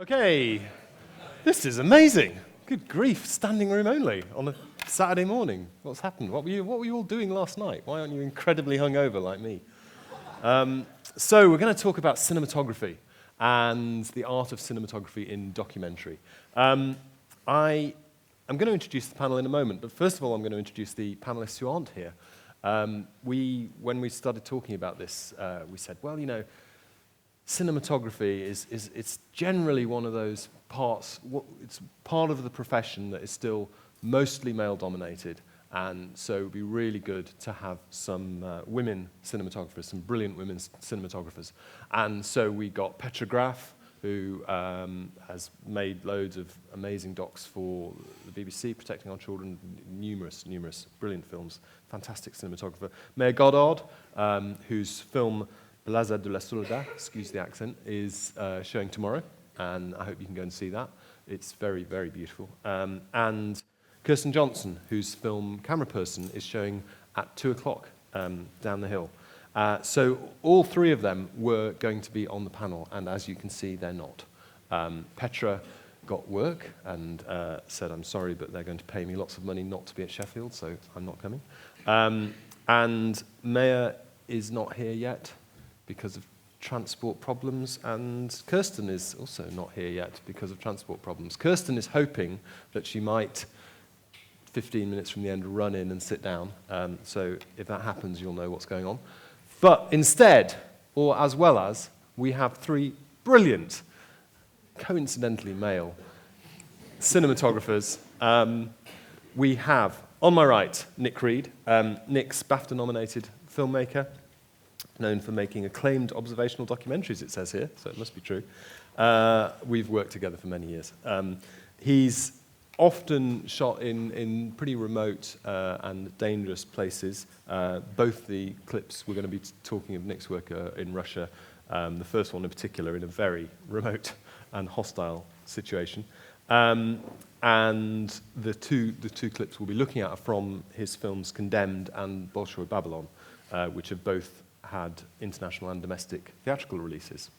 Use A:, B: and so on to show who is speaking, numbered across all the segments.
A: Okay, this is amazing. Good grief, standing room only on a Saturday morning. What's happened? What were you all doing last night? Why aren't you incredibly hungover like me? So we're going to talk about cinematography and the art of cinematography in documentary. I'm going to introduce the panel in a moment, but first of all I'm going to introduce the panelists who aren't here. When we started talking about this, we said, well, you know, cinematography it's generally one of those parts, it's part of the profession that is still mostly male-dominated, and so it would be really good to have some women cinematographers, some brilliant women cinematographers. And so we got Petra Graf, who has made loads of amazing docs for the BBC, Protecting Our Children, numerous brilliant films, fantastic cinematographer. Maya Goddard, whose film Plaza de la Soledad, excuse the accent, is showing tomorrow, and I hope you can go and see that. It's very, very beautiful. And Kirsten Johnson, whose film Camera Person is showing at 2 o'clock down the hill. So all three of them were going to be on the panel, and as you can see, they're not. Petra got work and said, I'm sorry, but they're going to pay me lots of money not to be at Sheffield, so I'm not coming. And Maya is not here yet because of transport problems, and Kirsten is also not here yet because of transport problems. Kirsten is hoping that she might, 15 minutes from the end, run in and sit down. So if that happens, you'll know what's going on. But instead, or as well as, we have three brilliant, coincidentally male, cinematographers. We have, on my right, Nick Reed. Nick's BAFTA-nominated filmmaker, known for making acclaimed observational documentaries, it says here, so it must be true. We've worked together for many years. He's often shot in pretty remote and dangerous places. Both the clips we're going to be talking of Nick's work are in Russia, the first one in particular in a very remote and hostile situation. And the two clips we'll be looking at are from his films Condemned and Bolshoi Babylon, which have both had international and domestic theatrical releases.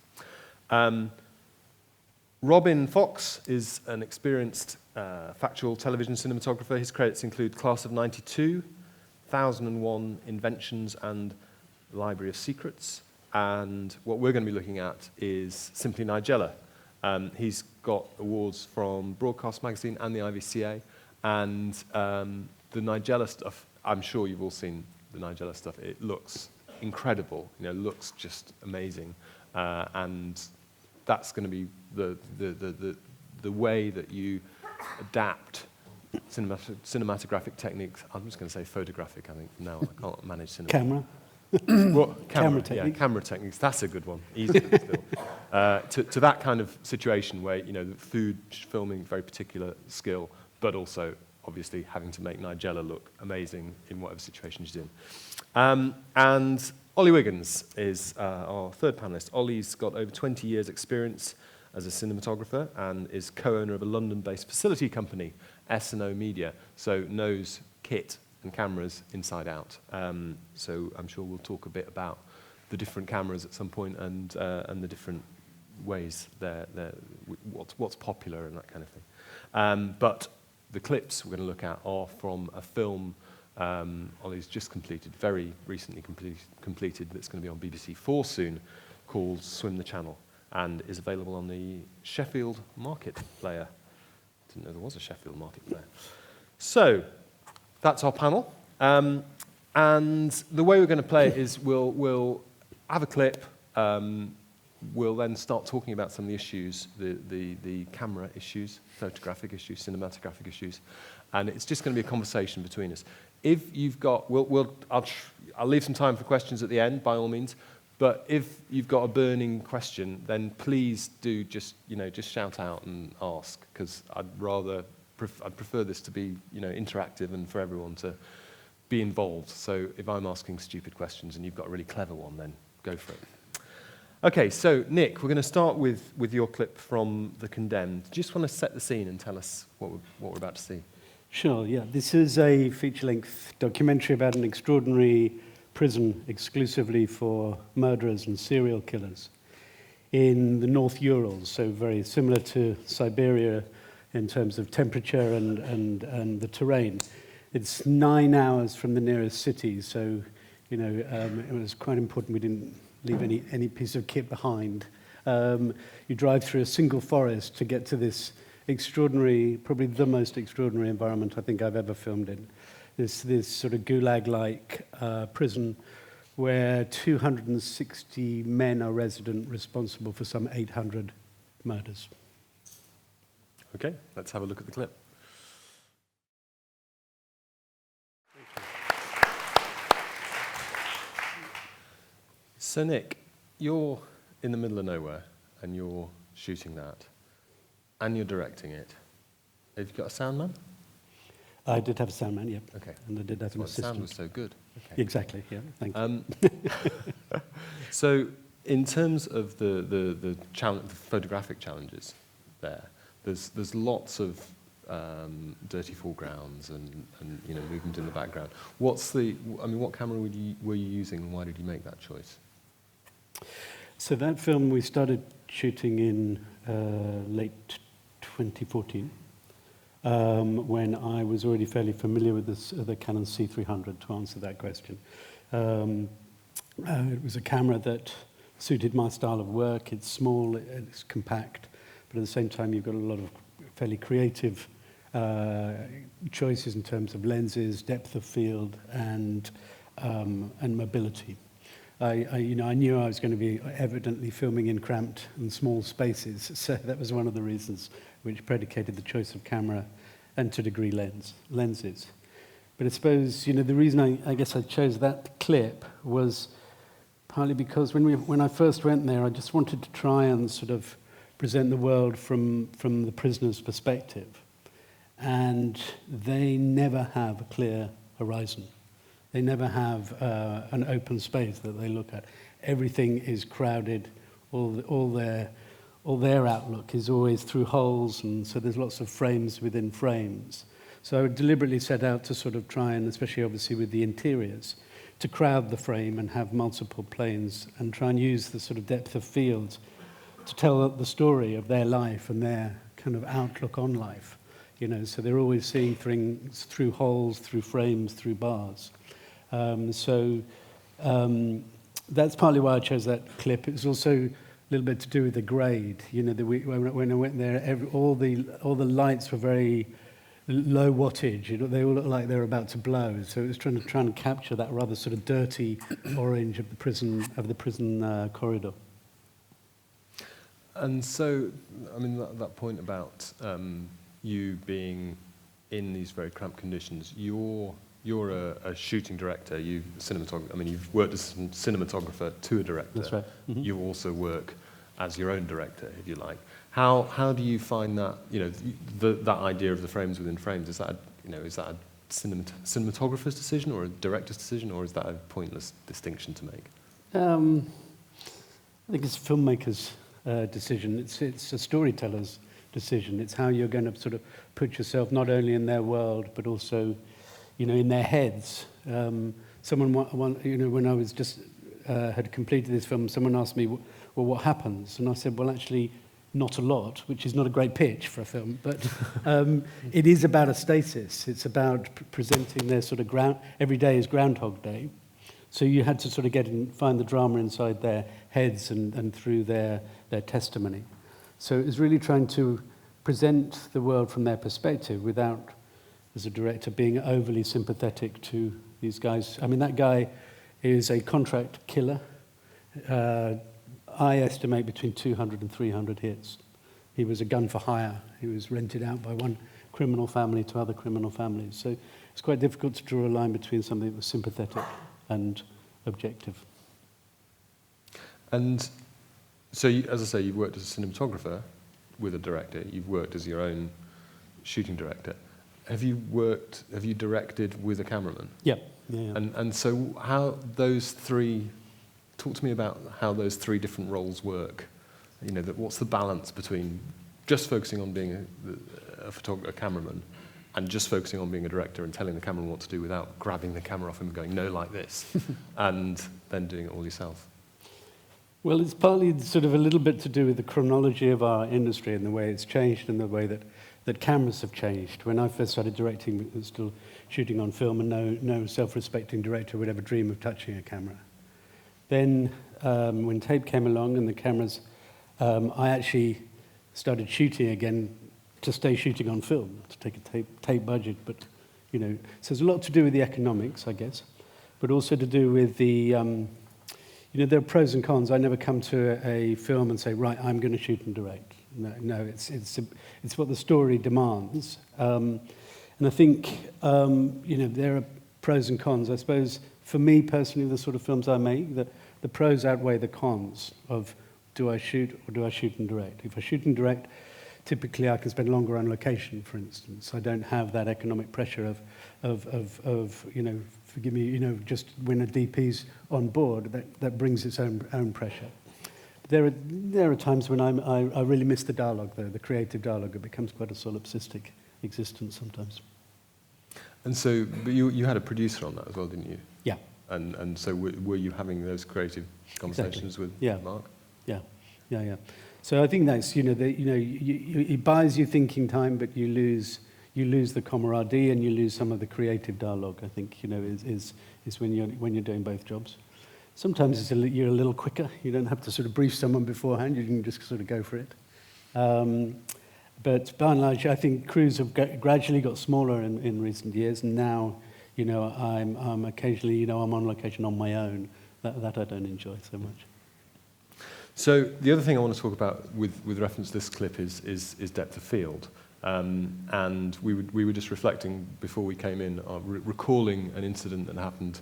A: Robin Fox is an experienced factual television cinematographer. His credits include Class of '92, 1001 Inventions, and Library of Secrets. And what we're going to be looking at is Simply Nigella. He's got awards from Broadcast Magazine and the IVCA. And the Nigella stuff, I'm sure you've all seen the Nigella stuff. It looks incredible, you know, looks just amazing, and that's going to be the way that you adapt cinematographic techniques. I'm just going to say photographic. I think no, I can't manage cinema.
B: Camera.
A: Camera techniques.
B: techniques.
A: Yeah, camera techniques. That's a good one. Easy still. To that kind of situation where you know the food filming, very particular skill, but also obviously having to make Nigella look amazing in whatever situation she's in. And Olly Wiggins is our third panelist. Olly's got over 20 years' experience as a cinematographer and is co-owner of a London-based facility company, S&O Media, so knows kit and cameras inside out. So I'm sure we'll talk a bit about the different cameras at some point and the different ways what's popular and that kind of thing. But the clips we're going to look at are from a film Olly's just completed, very recently completed, that's going to be on BBC 4 soon, called Swim the Channel, and is available on the Sheffield Market Player. Didn't know there was a Sheffield Market Player. So, that's our panel. And the way we're going to play it is we'll have a clip, we'll then start talking about some of the issues, the camera issues, photographic issues, cinematographic issues, and it's just going to be a conversation between us. If you've got, I'll leave some time for questions at the end, by all means, but if you've got a burning question, then please do just shout out and ask, because I'd prefer this to be, interactive and for everyone to be involved. So if I'm asking stupid questions and you've got a really clever one, then go for it. Okay, so Nick, we're going to start with your clip from The Condemned. Do you just want to set the scene and tell us what we're about to see?
B: Sure, yeah. This is a feature-length documentary about an extraordinary prison exclusively for murderers and serial killers. in the North Urals, so very similar to Siberia in terms of temperature and the terrain. It's 9 hours from the nearest city, so it was quite important we didn't leave any piece of kit behind. You drive through a single forest to get to this extraordinary, probably the most extraordinary environment I think I've ever filmed in. This sort of gulag-like prison where 260 men are resident, responsible for some 800 murders.
A: Okay, let's have a look at the clip. So Nick, you're in the middle of nowhere and you're shooting that and you're directing it. Have you got a sound man?
B: I did have a sound man, yeah.
A: Okay.
B: And I did have an
A: The
B: assistant.
A: sound was so good. Okay.
B: Exactly, yeah, thank you.
A: So in terms of the photographic challenges there's lots of dirty foregrounds and movement in the background. What camera were you using and why did you make that choice?
B: So that film we started shooting in late 2014, when I was already fairly familiar with the Canon C300, to answer that question. It was a camera that suited my style of work. It's small, it's compact, but at the same time you've got a lot of fairly creative choices in terms of lenses, depth of field, and mobility. I knew I was going to be evidently filming in cramped and small spaces, so that was one of the reasons which predicated the choice of camera and, to a degree, lenses. But I suppose, the reason I guess I chose that clip was partly because when I first went there, I just wanted to try and sort of present the world from the prisoner's perspective. And they never have a clear horizon. They never have an open space that they look at. Everything is crowded. All their outlook is always through holes, and so there's lots of frames within frames. So I deliberately set out to sort of try and, especially obviously with the interiors, to crowd the frame and have multiple planes and try and use the sort of depth of field to tell the story of their life and their kind of outlook on life. So they're always seeing things through holes, through frames, through bars. That's partly why I chose that clip. It was also a little bit to do with the grade. When I went there, all the lights were very low wattage. They all looked like they were about to blow. So it was trying to capture that rather sort of dirty orange of the prison corridor.
A: And so, that point about you being in these very cramped conditions, you're a shooting director. You've worked as a cinematographer to a director.
B: That's right. Mm-hmm.
A: You also work as your own director, if you like. How do you find that? That idea of the frames within frames. Is that a cinematographer's decision or a director's decision, or is that a pointless distinction to make?
B: I think it's a filmmaker's decision. It's a storyteller's decision. It's how you're going to sort of put yourself not only in their world but also, in their heads. When I was just had completed this film, someone asked me, well, what happens? And I said, well, actually, not a lot, which is not a great pitch for a film, but it is about a stasis. It's about presenting their sort of every day is Groundhog Day. So you had to sort of find the drama inside their heads and through their testimony. So it was really trying to present the world from their perspective without, as a director, being overly sympathetic to these guys. That guy is a contract killer. I estimate between 200 and 300 hits. He was a gun for hire. He was rented out by one criminal family to other criminal families. So it's quite difficult to draw a line between something that was sympathetic and objective. And
A: so, as I say, you've worked as a cinematographer with a director. You've worked as your own shooting director. Have you directed with a cameraman?
B: Yeah.
A: And so talk to me about how those three different roles work. What's the balance between just focusing on being a cameraman and just focusing on being a director and telling the cameraman what to do without grabbing the camera off him and going, no, like this, and then doing it all yourself?
B: Well, it's partly sort of a little bit to do with the chronology of our industry and the way it's changed and the way that cameras have changed. When I first started directing, we were still shooting on film, and no self-respecting director would ever dream of touching a camera. Then, when tape came along and the cameras, I actually started shooting again to stay shooting on film, to take a tape budget. But, you know, so there's a lot to do with the economics, I guess, but also to do with the, you know, there are pros and cons. I never come to a film and say, right, I'm going to shoot and direct. No, it's what the story demands. And I think, you know, there are pros and cons. I suppose, for me personally, the sort of films I make, the pros outweigh the cons of do I shoot or do I shoot and direct. If I shoot and direct, typically I can spend longer on location, for instance. I don't have that economic pressure of you know, forgive me, you know, just when a DP's on board, that brings its own pressure. There are times when I really miss the dialogue, though, the creative dialogue. It becomes quite a solipsistic existence sometimes.
A: And so, but you had a producer on that as well, didn't you?
B: Yeah.
A: And so were you having those creative conversations with Mark?
B: Yeah. So I think that's, you know, it buys you thinking time, but you lose the camaraderie and you lose some of the creative dialogue. I think, you know, is when you're doing both jobs. Sometimes you're a little quicker. You don't have to sort of brief someone beforehand. You can just sort of go for it. But by and large, I think crews have gradually got smaller in recent years, and now, you know, I'm occasionally, you know, I'm on location on my own. That I don't enjoy so much.
A: So the other thing I want to talk about with reference to this clip is depth of field. And we were just reflecting before we came in, recalling an incident that happened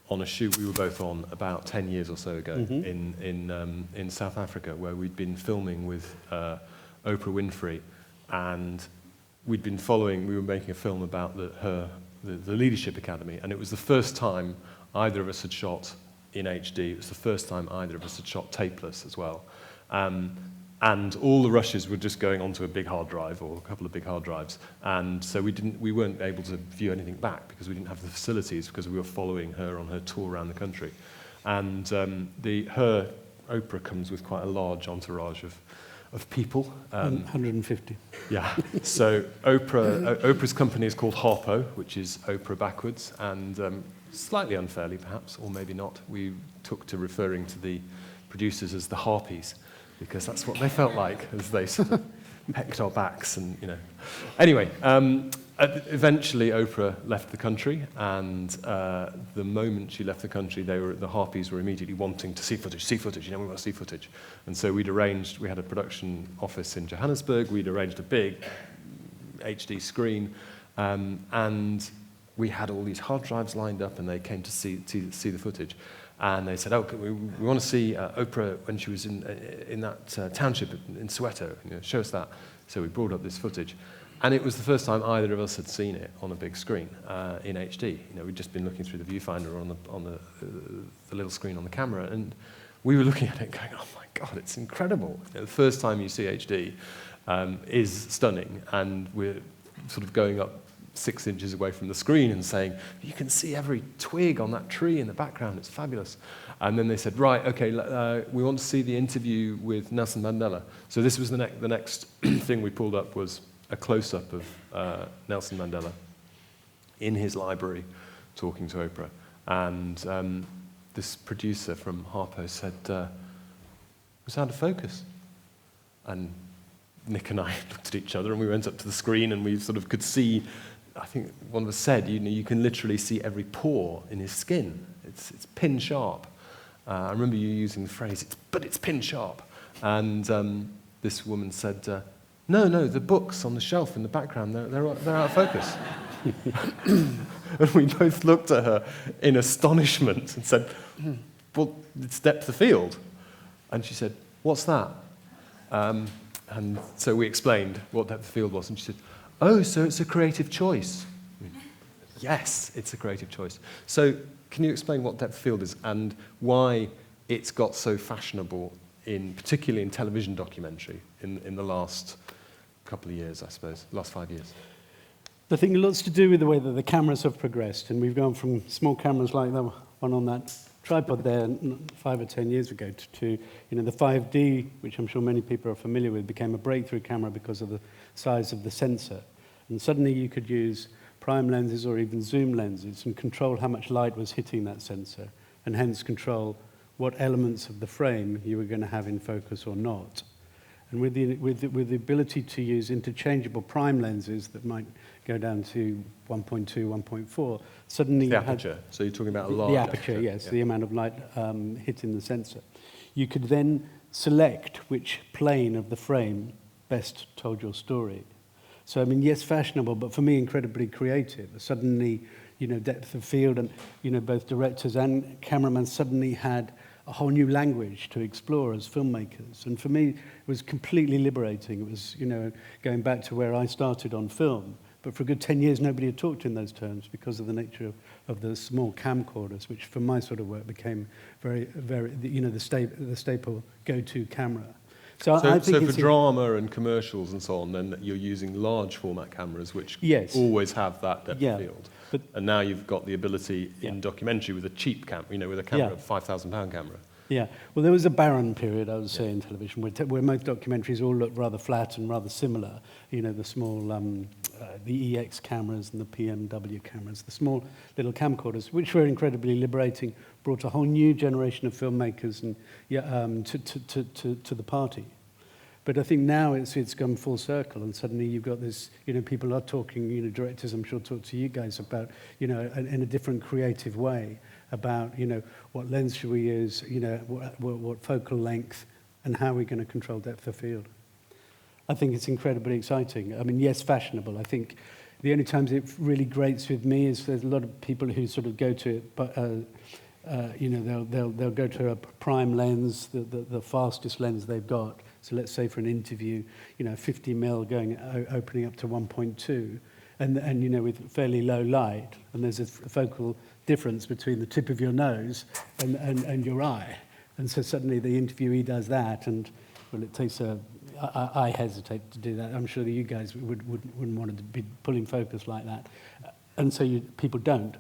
A: on a shoot we were both on about 10 years or so ago in South Africa, where we'd been filming with Oprah Winfrey, and we were making a film about the Leadership Academy, and it was the first time either of us had shot in HD. It was the first time either of us had shot tapeless as well. And all the rushes were just going onto a big hard drive or a couple of big hard drives. And so we weren't able to view anything back because we didn't have the facilities, because we were following her on her tour around the country. And Oprah comes with quite a large entourage of people.
B: 150.
A: Yeah. So Oprah's company is called Harpo, which is Oprah backwards, and slightly unfairly perhaps, or maybe not, we took to referring to the producers as the Harpies, because that's what they felt like as they sort of pecked our backs, and, you know. Anyway, eventually Oprah left the country, and the moment she left the country, the Harpies were immediately wanting to see footage, you know, we want to see footage. And so we had a production office in Johannesburg, we'd arranged a big HD screen, and we had all these hard drives lined up, and they came to see the footage. And they said, we want to see Oprah when she was in that township in Soweto. You know, show us that. So we brought up this footage. And it was the first time either of us had seen it on a big screen in HD. You know, we'd just been looking through the viewfinder on the little screen on the camera, and we were looking at it going, oh my God, it's incredible. You know, the first time you see HD is stunning, and we're sort of going up 6 inches away from the screen and saying, you can see every twig on that tree in the background, it's fabulous. And then they said, right, okay, we want to see the interview with Nelson Mandela. So this was the next thing we pulled up was a close-up of Nelson Mandela in his library talking to Oprah. And this producer from Harpo said, it was out of focus. And Nick and I looked at each other, and we went up to the screen, and we sort of could see, I think one of us said, you know, you can literally see every pore in his skin. It's pin sharp. I remember you using the phrase, but it's pin sharp. And this woman said, no, the books on the shelf in the background, they're out of focus. And we both looked at her in astonishment and said, well, it's depth of field. And she said, what's that? And so we explained what depth of field was, and she said, oh, so it's a creative choice. Yes, it's a creative choice. So can you explain what depth of field is and why it's got so fashionable, particularly in television documentary, in the last couple of years, I suppose, last 5 years?
B: I think lots to do with the way that the cameras have progressed, and we've gone from small cameras like the one on that tripod there 5 or 10 years ago to the 5D, which I'm sure many people are familiar with, became a breakthrough camera because of the size of the sensor. And suddenly you could use prime lenses or even zoom lenses and control how much light was hitting that sensor, and hence control what elements of the frame you were going to have in focus or not. And with the ability to use interchangeable prime lenses that might go down to 1.2, 1.4, suddenly
A: The
B: you
A: aperture.
B: had
A: So you're talking about a large
B: the aperture, yes,
A: yeah.
B: the amount of light hitting the sensor. You could then select which plane of the frame best told your story. So, I mean, yes, fashionable, but for me, incredibly creative. Suddenly, depth of field and, both directors and cameramen suddenly had a whole new language to explore as filmmakers. And for me, it was completely liberating. It was, going back to where I started on film. But for a good 10 years, nobody had talked in those terms because of the nature of the small camcorders, which for my sort of work became very, very, the staple go-to camera. So I think
A: for drama and commercials and so on, then you're using large format cameras, which
B: yes.
A: always have that depth of field.
B: But
A: and now you've got the ability in documentary with a cheap camera, with a camera, a £5,000 camera.
B: Yeah, well, there was a barren period, I would say, in television, where most documentaries all looked rather flat and rather similar. The small, the EX cameras and the PMW cameras, the small little camcorders, which were incredibly liberating, brought a whole new generation of filmmakers and to the party. But I think now it's gone full circle, and suddenly you've got this, people are talking, directors, I'm sure, talk to you guys about, in a different creative way, about, what lens should we use, what focal length, and how we're going to control depth of field. I think it's incredibly exciting. I mean, yes, fashionable. I think the only times it really grates with me is there's a lot of people who sort of go to it, but, they'll go to a prime lens, the fastest lens they've got. So let's say for an interview, 50 mil opening up to 1.2, and with fairly low light, and there's a focal difference between the tip of your nose and your eye. And so suddenly the interviewee does that, and well, it takes I hesitate to do that. I'm sure that you guys wouldn't want to be pulling focus like that. And so people don't.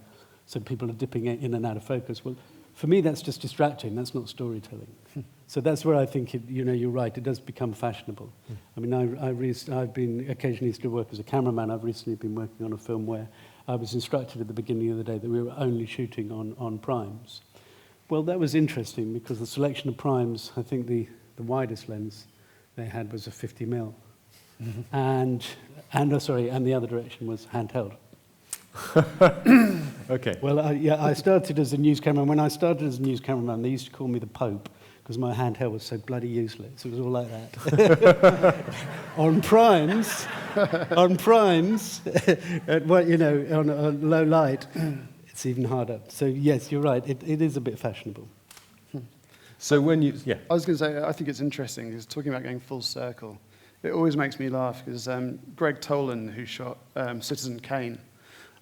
B: So people are dipping in and out of focus. Well, for me, that's just distracting. That's not storytelling. So that's where I think, you're right. It does become fashionable. I mean, I've been occasionally used to work as a cameraman. I've recently been working on a film where I was instructed at the beginning of the day that we were only shooting on primes. Well, that was interesting because the selection of primes, I think the widest lens they had was a 50 mil. And the other direction was handheld.
A: Okay.
B: Well, I started as a news cameraman. When I started as a news cameraman, they used to call me the Pope because my handheld was so bloody useless. It was all like that. on primes, on low light, it's even harder. So yes, you're right. It is a bit fashionable.
A: So when you,
C: I was going to say, I think it's interesting because talking about going full circle, it always makes me laugh because Greg Tolan, who shot Citizen Kane,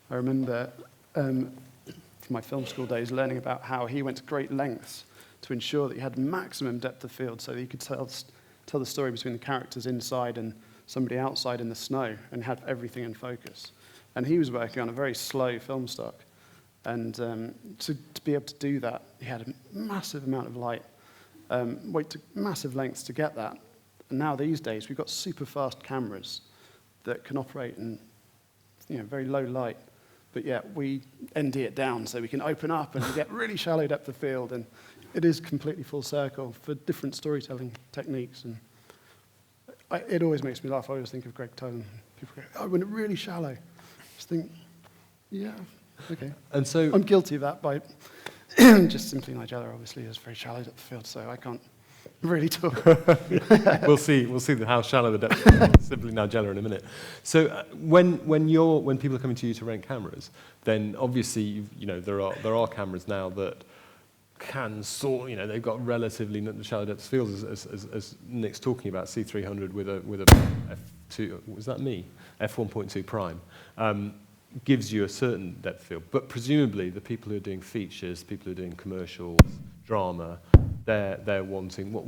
C: I remember from my film school days learning about how he went to great lengths to ensure that he had maximum depth of field so that he could tell the story between the characters inside and somebody outside in the snow and have everything in focus. And he was working on a very slow film stock. And to be able to do that, he had a massive amount of light, wait to massive lengths to get that. And now these days, we've got super fast cameras that can operate in very low light. But yet we ND it down so we can open up and get really shallow depth of field. And it is completely full circle for different storytelling techniques. And it always makes me laugh. I always think of Greg Tolan. People go, oh, when it's really shallow. I just think, yeah, okay.
A: And so
C: I'm guilty of that by just simply Nigella obviously is very shallow depth of field, so I can't really talk.
A: we'll see how shallow the depth is. Simply Nigella in a minute. So when people are coming to you to rent cameras, then obviously there are cameras now that can sort, they've got relatively shallow depth of field, as Nick's talking about, C300 with a F2, was that me? F1.2 prime. Gives you a certain depth of field, but presumably the people who are doing features, people who are doing commercials, drama, they're wanting what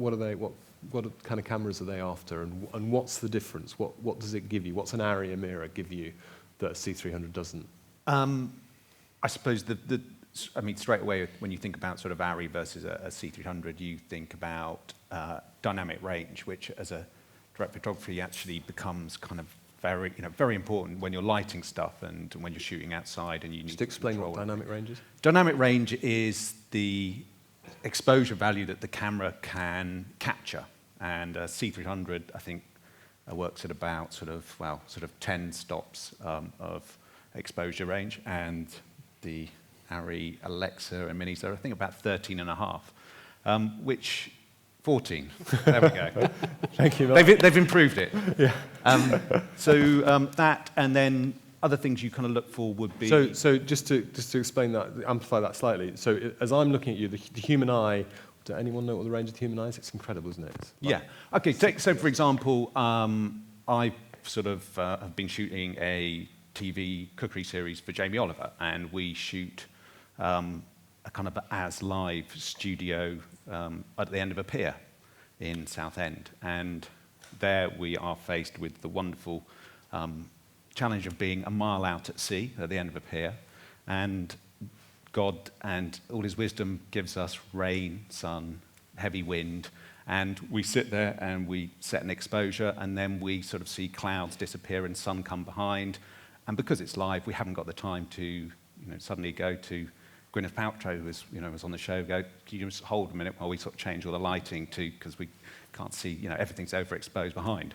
A: kind of cameras are they after, and what's the difference? What does it give you? What's an ARRI mirror give you that a C300 doesn't?
D: I suppose I mean, straight away, when you think about sort of ARRI versus a C300, you think about dynamic range, which as a direct photography actually becomes kind of very important when you're lighting stuff and when you're shooting outside and you need
A: Just explain
D: to
A: what dynamic range is.
D: Dynamic range is the exposure value that the camera can capture, and a C300, I think, works at about sort of 10 stops of exposure range, and the ARRI Alexa and Minis are, I think, about 13 and a half, which 14. There we go.
A: Thank you.
D: They've improved it.
A: Yeah.
D: That, and then other things you kind of look for would be.
A: So just to explain that, amplify that slightly. So as I'm looking at you, the human eye. Does anyone know what the range of the human eye is? It's incredible, isn't it?
D: Yeah. Okay. So for example, I sort of have been shooting a TV cookery series for Jamie Oliver, and we shoot a kind of as live studio at the end of a pier in Southend, and there we are faced with the wonderful challenge of being a mile out at sea at the end of a pier, and God and all his wisdom gives us rain, sun, heavy wind, and we sit there and we set an exposure, and then we sort of see clouds disappear and sun come behind, and because it's live, we haven't got the time to suddenly go to Gwyneth Paltrow, who was on the show, go, can you just hold a minute while we sort of change all the lighting because we can't see, everything's overexposed behind.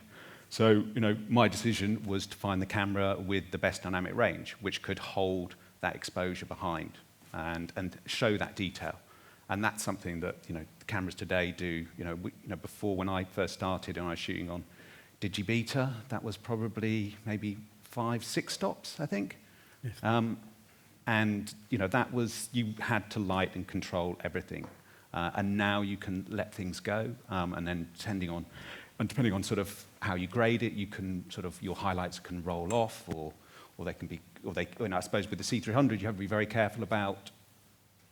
D: So, my decision was to find the camera with the best dynamic range, which could hold that exposure behind and show that detail. And that's something that, the cameras today do. Before, when I first started and I was shooting on Digibeta, that was probably maybe 5-6 stops, I think.
B: Yes.
D: And that was, you had to light and control everything. And now you can let things go, and then depending on sort of how you grade it, you can sort of, your highlights can roll off, or they can be, I suppose with the C300, you have to be very careful about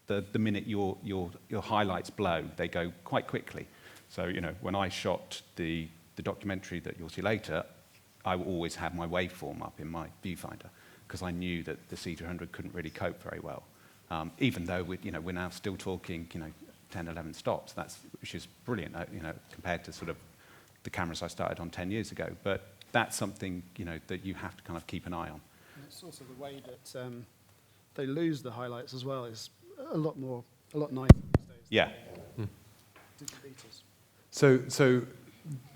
D: the minute your highlights blow, they go quite quickly. So, when I shot the documentary that you'll see later, I will always have my waveform up in my viewfinder, because I knew that the C300 couldn't really cope very well. Even though we're now still talking 10, 11 stops, which is brilliant, compared to sort of the cameras I started on 10 years ago. But that's something that you have to kind of keep an eye on.
C: And it's also the way that they lose the highlights as well is a lot nicer these days.
D: Yeah.
C: Digibetas.
A: So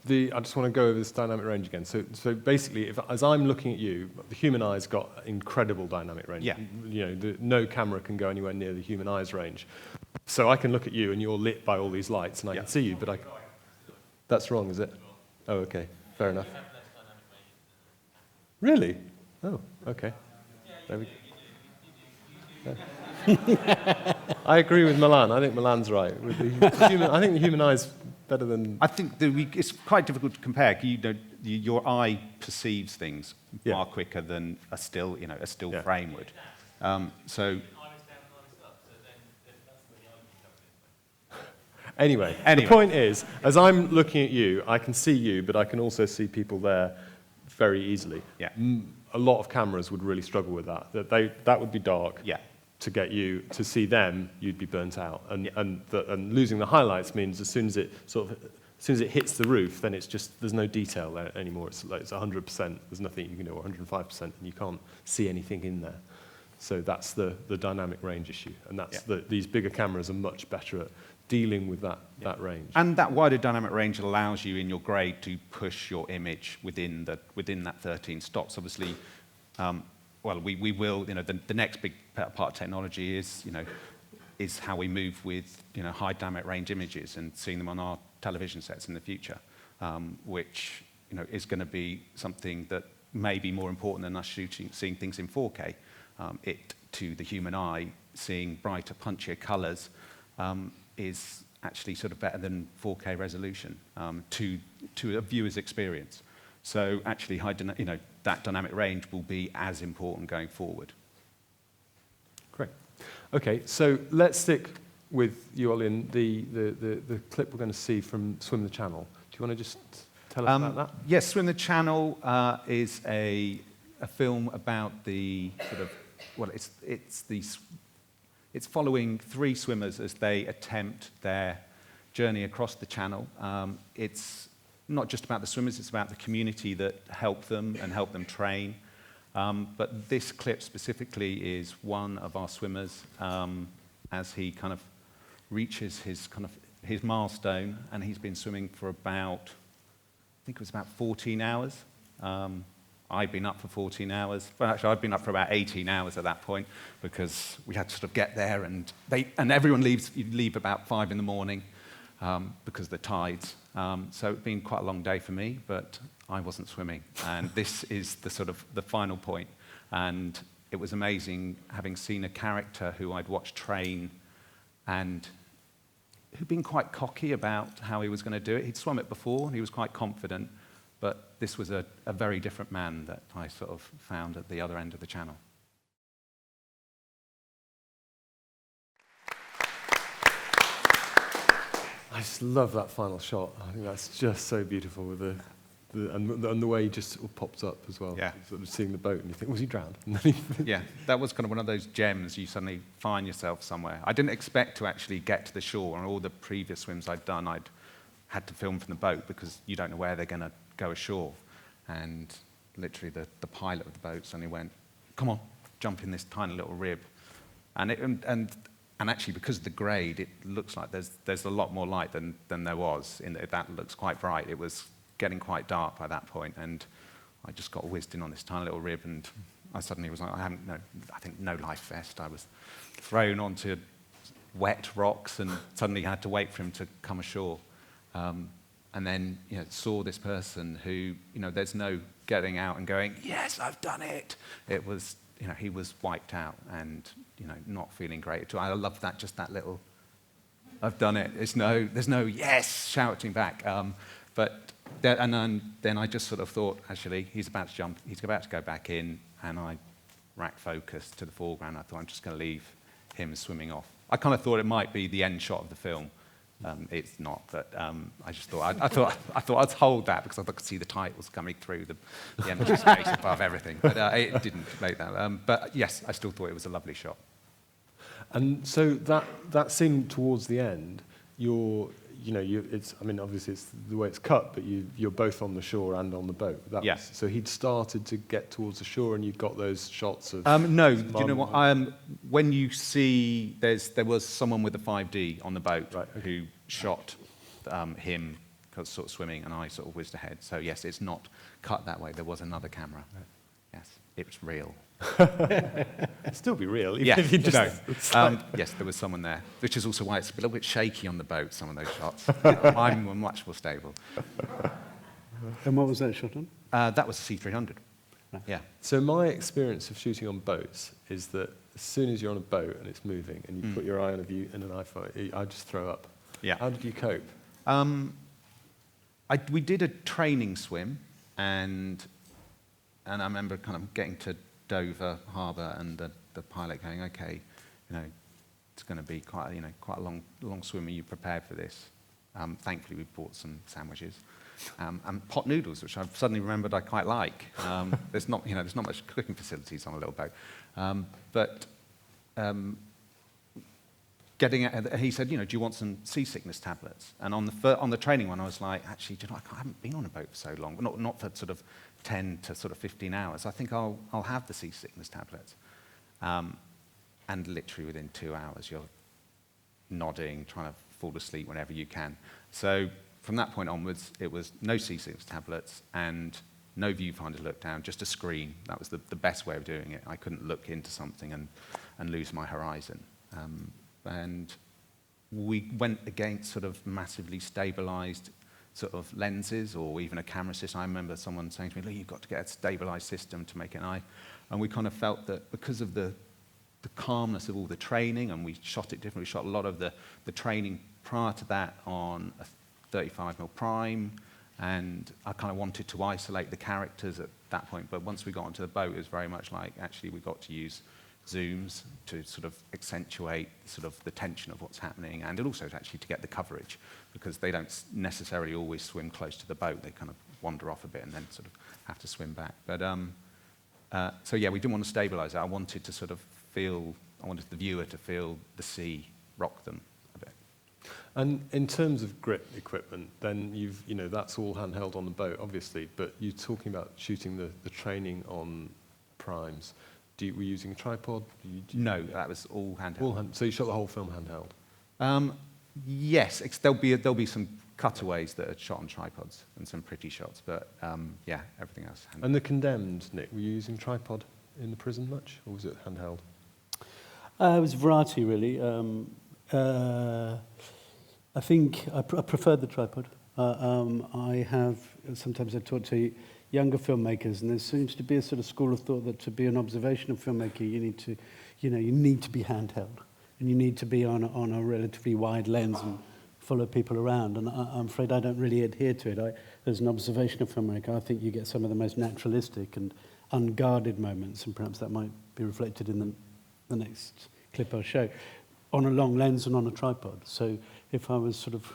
A: I just want to go over this dynamic range again. So basically, as I'm looking at you, the human eye's got incredible dynamic range.
D: Yeah.
A: No camera can go anywhere near the human eye's range. So I can look at you, and you're lit by all these lights, and I can see you, but that's wrong, is it? Oh, okay. Fair enough. Really? Oh, okay. There we go. I agree with Milan. I think Milan's right. I think the human eye's better than.
D: I think it's quite difficult to compare. Your eye perceives things far quicker than a still frame would.
A: Anyway, the point is, as I'm looking at you, I can see you, but I can also see people there very easily.
D: Yeah.
A: A lot of cameras would really struggle with that. That would be dark.
D: Yeah.
A: To get you to see them, you'd be burnt out, and losing the highlights means as soon as it hits the roof, then it's just there's no detail there anymore. It's 100%. There's nothing you can do, 105%, and you can't see anything in there. So that's the dynamic range issue, and that's these bigger cameras are much better at dealing with that range.
D: And that wider dynamic range allows you in your grade to push your image within that 13 stops. Obviously, we will. The next big part of technology is how we move with high dynamic range images and seeing them on our television sets in the future, which is going to be something that may be more important than us seeing things in 4K. To the human eye, seeing brighter, punchier colours is actually sort of better than 4K resolution to a viewer's experience. So actually, that dynamic range will be as important going forward.
A: Great. Okay, so let's stick with you, Olly, and the clip we're going to see from Swim the Channel. Do you want to just tell us about that?
D: Yes, Swim the Channel is a film about the sort of, it's it's following 3 swimmers as they attempt their journey across the channel. It's not just about the swimmers, it's about the community that help them and help them train. But this clip specifically is one of our swimmers as he kind of reaches his milestone, and he's been swimming for about, I think it was about 14 hours. I've been up for 14 hours. Well, actually, I've been up for about 18 hours at that point because we had to sort of get there, and everyone leaves. You leave about 5 in the morning because of the tides. So it's been quite a long day for me, but I wasn't swimming, and this is the final point. And it was amazing having seen a character who I'd watched train and who'd been quite cocky about how he was going to do it. He'd swum it before, and he was quite confident, but this was a very different man that I sort of found at the other end of the channel.
A: I just love that final shot. I think that's just so beautiful with and the way he just sort of pops up as well.
D: Yeah.
A: Sort of seeing the boat and you think, was he drowned?
D: Yeah, that was kind of one of those gems you suddenly find yourself somewhere. I didn't expect to actually get to the shore. On all the previous swims I'd done, I'd had to film from the boat because you don't know where they're going to go ashore. And literally the pilot of the boat suddenly went, come on, jump in this tiny little rib. And actually, because of the grade, it looks like there's a lot more light than there was. That looks quite bright. It was getting quite dark by that point, and I just got whizzed in on this tiny little rib, and I suddenly was like, I think no life vest. I was thrown onto wet rocks, and suddenly had to wait for him to come ashore. And then saw this person who, there's no getting out and going, yes, I've done it. It was, he was wiped out and, not feeling great at all. I love that, just that little, I've done it. There's no yes shouting back. And then I just sort of thought, actually, he's about to jump, he's about to go back in, and I rack focus to the foreground. I thought, I'm just going to leave him swimming off. I kind of thought it might be the end shot of the film. It's not, but I just thought I thought I'd hold that because I could see the titles coming through the empty space above everything. But it didn't make that. But yes, I still thought it was a lovely shot.
A: And so that scene towards the end, obviously it's the way it's cut, but you're both on the shore and on the boat.
D: Yes.
A: So he'd started to get towards the shore, and you got those shots of.
D: No, do you know what? When you see, there was someone with a 5D on the boat who shot him sort of swimming, and I sort of whizzed ahead. So yes, it's not cut that way. There was another camera. Right. Yes, it was real.
A: It'd still be real.
D: Yeah,
A: if you just
D: yes, there was someone there, which is also why it's a little bit shaky on the boat, some of those shots. Mine were much more stable.
B: And what was that shot on?
D: That was a C300.
B: Right.
D: Yeah.
A: So my experience of shooting on boats is that as soon as you're on a boat and it's moving and you put your eye on an iPhone, I just throw up.
D: Yeah.
A: How did you cope?
D: We did a training swim, and I remember kind of getting to Dover Harbour and the pilot going, okay, it's going to be quite a long swim. Are you prepared for this? Thankfully, we bought some sandwiches and pot noodles, which I've suddenly remembered I quite like. There's not much cooking facilities on a little boat, he said, do you want some seasickness tablets? And on the training one, I was like, actually, I haven't been on a boat for so long, not for sort of 10 to sort of 15 hours. I think I'll have the seasickness tablets. And literally within 2 hours, you're nodding, trying to fall asleep whenever you can. So from that point onwards, it was no seasickness tablets and no viewfinder look down, just a screen. That was the best way of doing it. I couldn't look into something and lose my horizon. And we went against sort of massively stabilized sort of lenses or even a camera system. I remember someone saying to me, look, you've got to get a stabilized system to make it an eye. And we kind of felt that because of the calmness of all the training, and we shot it differently. We shot a lot of the training prior to that on a 35mm prime, and I kind of wanted to isolate the characters at that point. But once we got onto the boat, it was very much like, actually, we got to use zooms to sort of accentuate sort of the tension of what's happening, and also actually to get the coverage, because they don't necessarily always swim close to the boat. They kind of wander off a bit and then sort of have to swim back. But so yeah, we didn't want to stabilize it. I wanted to sort of feel I wanted the viewer to feel the sea rock them a bit.
A: And in terms of grip equipment, then that's all handheld on the boat, obviously, but you're talking about shooting the training on primes. Were you using a tripod?
D: No, that was all handheld.
A: So you shot the whole film handheld?
D: Yes, there'll be some cutaways that are shot on tripods and some pretty shots, but yeah, everything else handheld.
A: And the Condemned, Nick, were you using tripod in the prison much, or was it handheld?
B: It was a variety, really. I think I preferred the tripod. Sometimes I've talked to younger filmmakers, and there seems to be a sort of school of thought that to be an observational filmmaker, you need to be handheld, and you need to be on a relatively wide lens and follow people around. And I'm afraid I don't really adhere to it. As an observational filmmaker, I think you get some of the most naturalistic and unguarded moments, and perhaps that might be reflected in the next clip I'll show, on a long lens and on a tripod. So if I was sort of,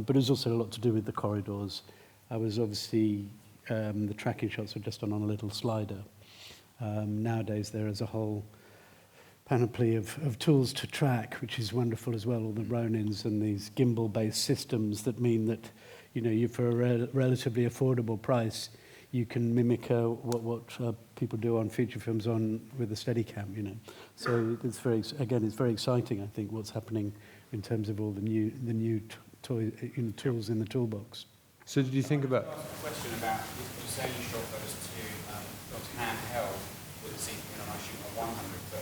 B: but it was also a lot to do with the corridors. I was obviously, the tracking shots were just on a little slider. Nowadays there is a whole panoply of tools to track, which is wonderful as well, all the Ronins and these gimbal-based systems that mean that, you for a relatively affordable price, you can mimic what people do on feature films with a Steadicam, So it's very exciting, I think, what's happening in terms of all the new tools in the toolbox.
A: So did you think about...
E: I asked a question about, you say you shot those two films handheld with a C300, and I shoot a 100, but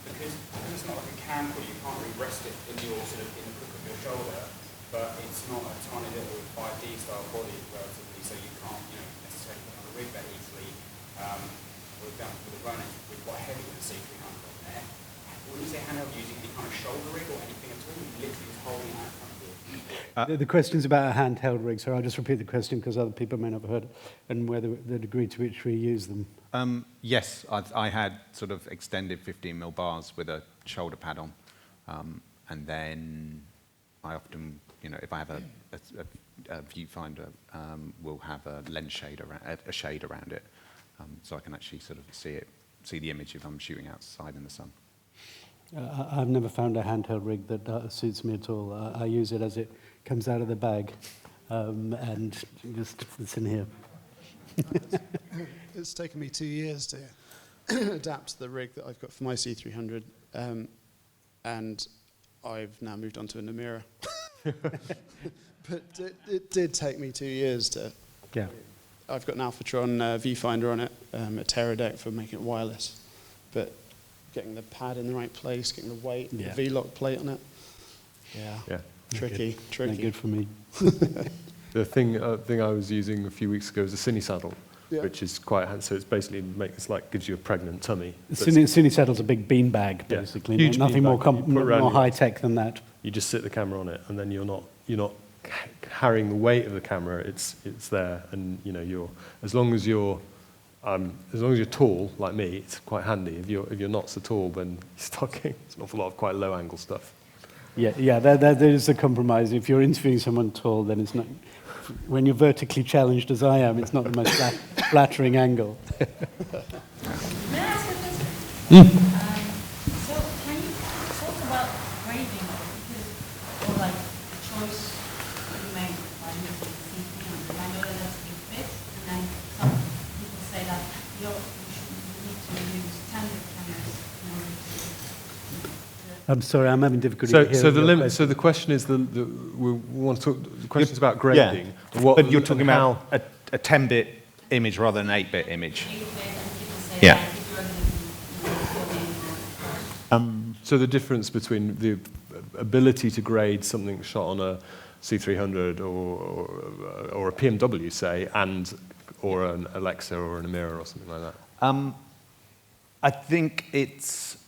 E: because it's not like a camcorder, you can't really rest it in the crook of your shoulder, but it's not a tiny little 5D style body relatively, so you can't necessarily put on a rig that easily. With the Ronin, we're quite heavy with the C300 on there. When you say handheld, using any kind of shoulder rig or anything at all, you literally just holding it out in front of you.
B: The question's about a handheld rig, so I'll just repeat the question because other people may not have heard it, and whether the degree to which we use them.
D: Yes, I had sort of extended 15mm bars with a shoulder pad on, and then I often, if I have a viewfinder, will have a lens shade around it, so I can actually sort of see the image if I'm shooting outside in the sun.
B: I've never found a handheld rig that suits me at all. I use it as it comes out of the bag, and just it's in here.
C: It's taken me 2 years to adapt to the rig that I've got for my C300, and I've now moved on to an Amira. But it did take me 2 years to...
B: Yeah.
C: I've got an Alphatron viewfinder on it, a Teradek for making it wireless, but getting the pad in the right place, getting the weight, the V-lock plate on it,
A: Yeah.
C: tricky.
B: Not good for me.
A: The thing I was using a few weeks ago was a Cine Saddle, which is quite handy. So it's basically gives you a pregnant tummy.
B: Cine Saddle's a big beanbag, basically.
A: Huge
B: nothing
A: beanbag.
B: more high tech than that.
A: You just sit the camera on it, and then you're not carrying the weight of the camera. It's there, and you're as long as you're tall like me, it's quite handy. If you're not so tall, then you're stuck in. It's an awful lot of quite low angle stuff.
B: Yeah. There is a compromise. If you're interviewing someone tall, then it's not. When you're vertically challenged as I am, it's not the most flattering angle.
F: May I ask a question? So can you talk about grading, or like the choice you made by using C300? And I know that that's a big bit, and then some people say that you need to use standard cameras in order to
B: I'm sorry, I'm having difficulty hearing.
A: So the limit. So the question is we want to talk. The question's about grading.
D: Yeah. But you're talking about a 10-bit image rather than an 8-bit image.
F: 8-bit, and people say
D: Yeah.
F: that if you're going to do
A: So the difference between the ability to grade something shot on a C300 or a PMW, say, or an Alexa or an Amira or something like that.
D: I think it's.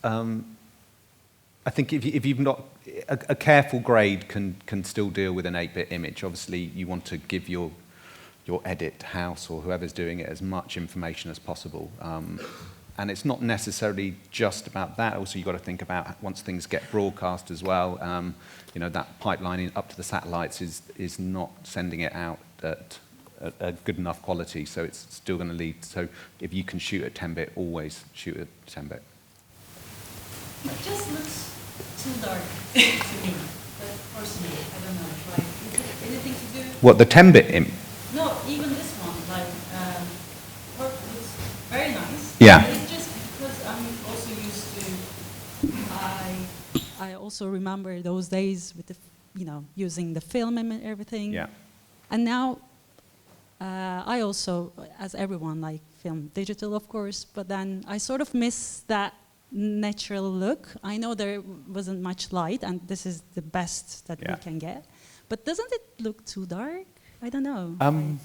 D: I think if you've not a careful grade can still deal with an 8-bit image. Obviously, you want to give your edit house or whoever's doing it as much information as possible. And it's not necessarily just about that. Also, you've got to think about once things get broadcast as well. That pipelining up to the satellites is not sending it out at a good enough quality. So it's still going to lead. So if you can shoot at 10-bit, always shoot at 10-bit.
F: it just looks too dark to me. But personally, I don't know. Like, is it anything to do?
D: What, the 10-bit imp?
F: No, even this one. Like, work looks very nice.
D: Yeah.
F: But it's just because I'm also used to. I also remember those days with the, using the film and everything.
D: Yeah.
F: And now, I also, as everyone, like film digital, of course, but then I sort of miss that natural look. I know there wasn't much light, and this is the best that we can get. But doesn't it look too dark? I don't know.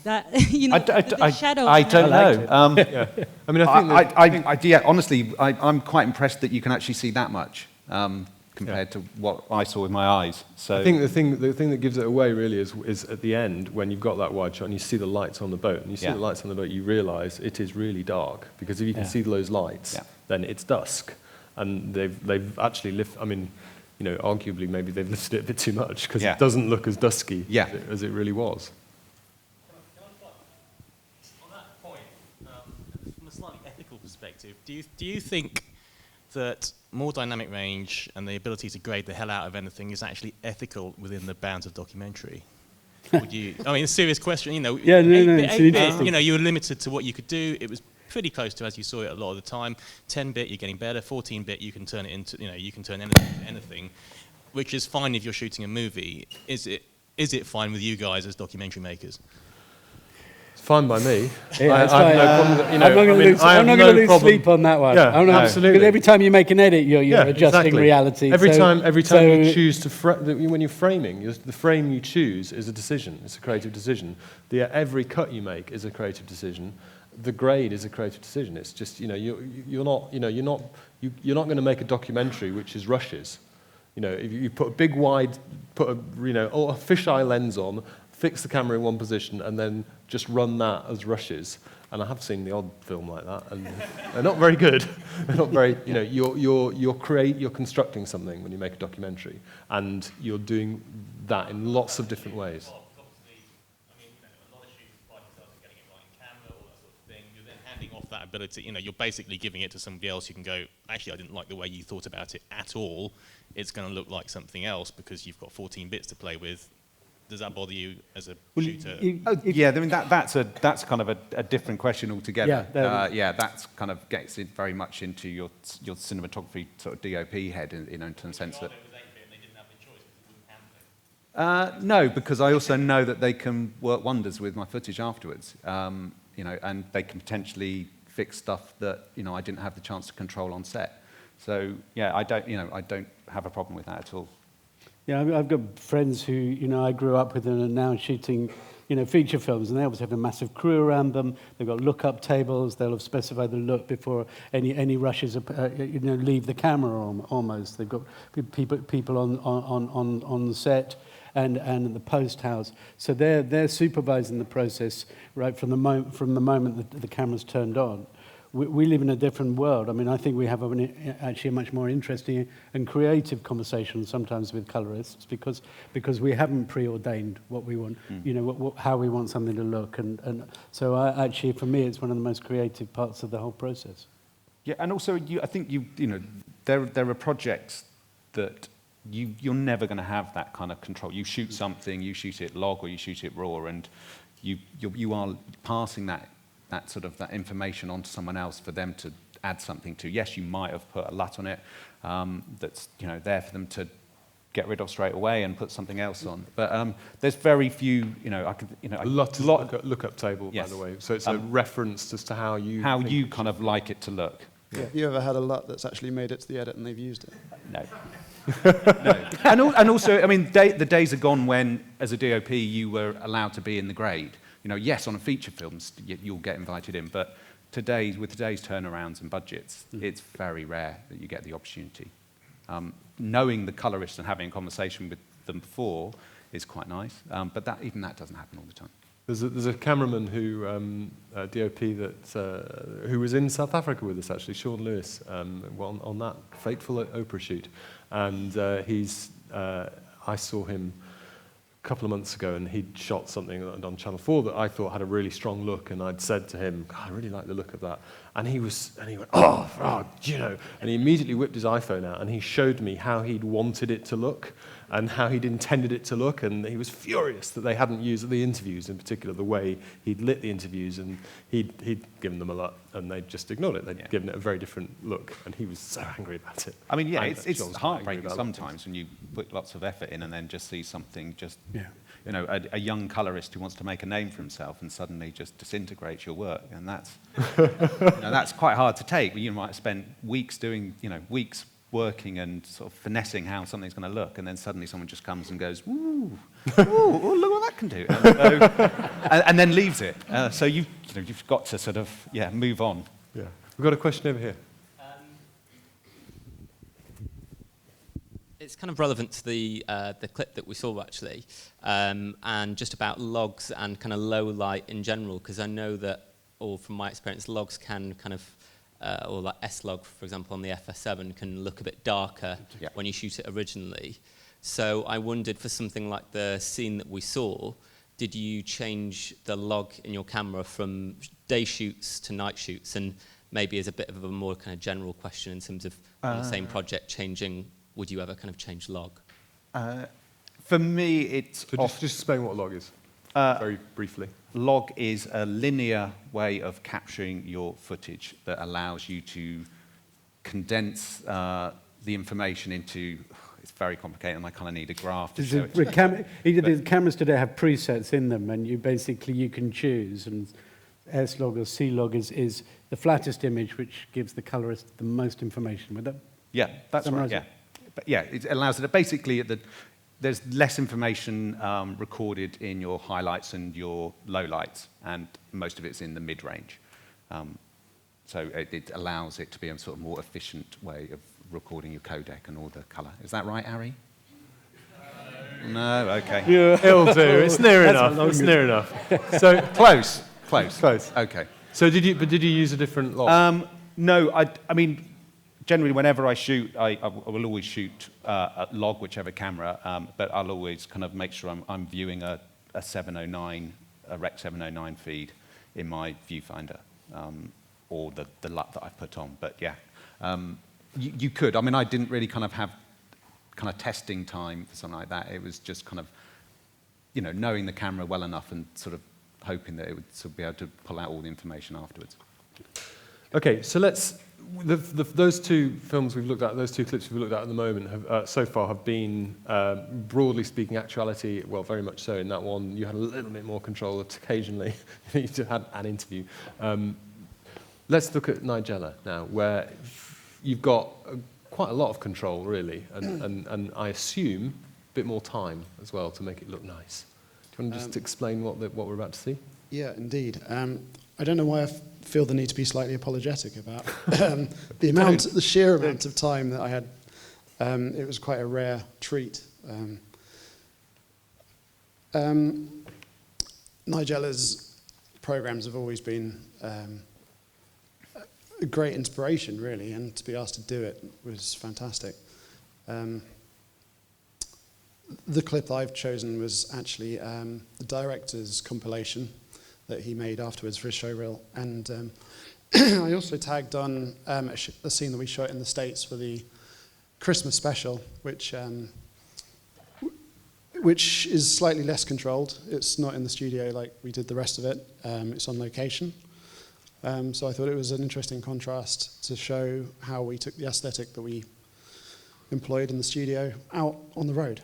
F: That the shadow.
D: I don't know.
A: Yeah. I mean, I think
D: honestly, I'm quite impressed that you can actually see that much. Compared to what I saw with my eyes. So
A: I think the thing that gives it away really is at the end when you've got that wide shot and you see the lights on the boat, and you see the lights on the boat, you realise it is really dark, because if you can see those lights, then it's dusk, and they've actually arguably maybe they've lifted it a bit too much, because it doesn't look as dusky as it really was.
G: On that point, from a slightly ethical perspective, do you think that more dynamic range and the ability to grade the hell out of anything is actually ethical within the bounds of documentary? Would you? I mean, a serious question. It's you were limited to what you could do. It was pretty close to as you saw it a lot of the time. 10-bit, you're getting better. 14-bit, you can turn it into, you can turn anything into anything, which is fine if you're shooting a movie. Is it fine with you guys as documentary makers?
A: It's fine by me.
B: Yeah,
A: I have no problem.
B: I'm not going to lose sleep on that one.
A: Yeah, absolutely.
B: Because every time you make an edit, you're adjusting reality.
A: Every time you choose to when you're framing, the frame you choose is a decision. It's a creative decision. Every cut you make is a creative decision. The grade is a creative decision. It's just you're not going to make a documentary which is rushes. If you put a big wide, put a a fisheye lens on, fix the camera in one position, and then just run that as rushes. And I have seen the odd film like that, and they're not very good. They're not very, you're constructing something when you make a documentary, and you're doing that in lots of different ways.
G: That ability, you're basically giving it to somebody else who can go, actually, I didn't like the way you thought about it at all. It's going to look like something else because you've got 14 bits to play with. Does that bother you as a shooter?
D: That's kind of a different question altogether. That's kind of gets it very much into your cinematography sort of DOP head, in the sense that. No, because I also know that they can work wonders with my footage afterwards. And they can potentially fix stuff that I didn't have the chance to control on set. So I don't have a problem with that at all.
B: Yeah, I've got friends who I grew up with and are now shooting feature films, and they always have a massive crew around them. They've got lookup tables. They'll have specified the look before any rushes leave the camera almost. They've got people on the set. And in the post house, so they're supervising the process right from the moment that the camera's turned on. We live in a different world. I mean, I think we have actually a much more interesting and creative conversation sometimes with colorists because we haven't preordained what we want, how we want something to look, and so actually for me it's one of the most creative parts of the whole process.
D: Yeah, and also I think there are projects that. You're never going to have that kind of control. You shoot something, you shoot it log or you shoot it raw, and you are passing that information on to someone else for them to add something to. Yes, you might have put a LUT on it that's there for them to get rid of straight away and put something else on. But there's very few.
A: A LUT is a lookup table, by the way. So it's a reference as to how you
D: kind of like it to look.
C: Yeah. Have you ever had a LUT that's actually made it to the edit and they've used it?
D: No. No. And also, I mean, the days are gone when, as a DOP, you were allowed to be in the grade. Yes, on a feature film, you'll get invited in, but with today's turnarounds and budgets, it's very rare that you get the opportunity. Knowing the colorists and having a conversation with them before is quite nice, but even that doesn't happen all the time.
A: There's a cameraman who DOP who was in South Africa with us actually, Sean Lewis, on that fateful Oprah shoot, and I saw him couple of months ago, and he'd shot something on Channel 4 that I thought had a really strong look, and I'd said to him, God, I really like the look of that. And he went, oh, you know, and he immediately whipped his iPhone out, and he showed me how he'd wanted it to look, and how he'd intended it to look, and he was furious that they hadn't used the interviews, in particular, the way he'd lit the interviews, and he'd given them a lot, and they'd just ignored it. They'd given it a very different look, and he was so angry about it.
D: I mean, yeah,
A: And
D: it's
A: John's
D: heartbreaking
A: angry about
D: sometimes when you put lots of effort in and then just see something just,
B: Yeah.
D: you know, a young colorist who wants to make a name for himself and suddenly just disintegrates your work, and that's, you know, that's quite hard to take. You might have spent weeks doing, you know, weeks working and sort of finessing how something's going to look, and then suddenly someone just comes and goes, ooh, ooh, look what that can do, and then leaves it. So you've got to sort of, move on.
A: Yeah. We've got a question over here.
H: It's kind of relevant to the clip that we saw, actually, and just about logs and kind of low light in general, because I know that, or from my experience, logs can kind of, or like S-Log, for example, on the FS7 can look a bit darker when you shoot it originally. So I wondered, for something like the scene that we saw, did you change the log in your camera from day shoots to night shoots? And maybe as a bit of a more kind of general question in terms of on the same project changing, would you ever kind of change log?
D: For me, it's
A: So just explain what log is, very briefly.
D: Log is a linear way of capturing your footage that allows you to condense the information into, it's very complicated and I kind of need a graph to show it.
B: The cameras today have presets in them, and you can choose, and S-Log or C-Log is the flattest image, which gives the colorist the most information. Would that
D: That's
B: summarize
D: right,
B: it?
D: But it allows it to basically, there's less information recorded in your highlights and your lowlights, and most of it's in the mid-range. So it allows it to be a sort of more efficient way of recording your codec and all the color. Is that right, ARRI? No, okay.
A: Yeah. It'll do. It's near enough. It's near enough. So
D: Close. Okay.
A: So did you use a different log?
D: No, I mean, generally, whenever I shoot, I will always shoot a log, whichever camera, but I'll always kind of make sure I'm viewing a 709, a Rec 709 feed in my viewfinder, or the LUT that I've put on. But you could. I mean, I didn't really kind of have kind of testing time for something like that. It was just kind of, you know, knowing the camera well enough and sort of hoping that it would sort of be able to pull out all the information afterwards.
A: Okay, so those two films we've looked at, those two clips we've looked at the moment, so far have been, broadly speaking, actuality. Well, very much so. In that one, you had a little bit more control occasionally. You had an interview. Let's look at Nigella now, where you've got quite a lot of control, really, and I assume a bit more time as well to make it look nice. Do you want to just explain what we're about to see?
C: Yeah, indeed. I don't know why I feel the need to be slightly apologetic about the sheer amount of time that I had. It was quite a rare treat. Nigella's programs have always been a great inspiration, really, and to be asked to do it was fantastic. The clip I've chosen was actually the director's compilation that he made afterwards for his showreel, and I also tagged on a scene that we shot in the States for the Christmas special, which is slightly less controlled. It's not in the studio like we did the rest of it. It's on location. So I thought it was an interesting contrast to show how we took the aesthetic that we employed in the studio out on the road.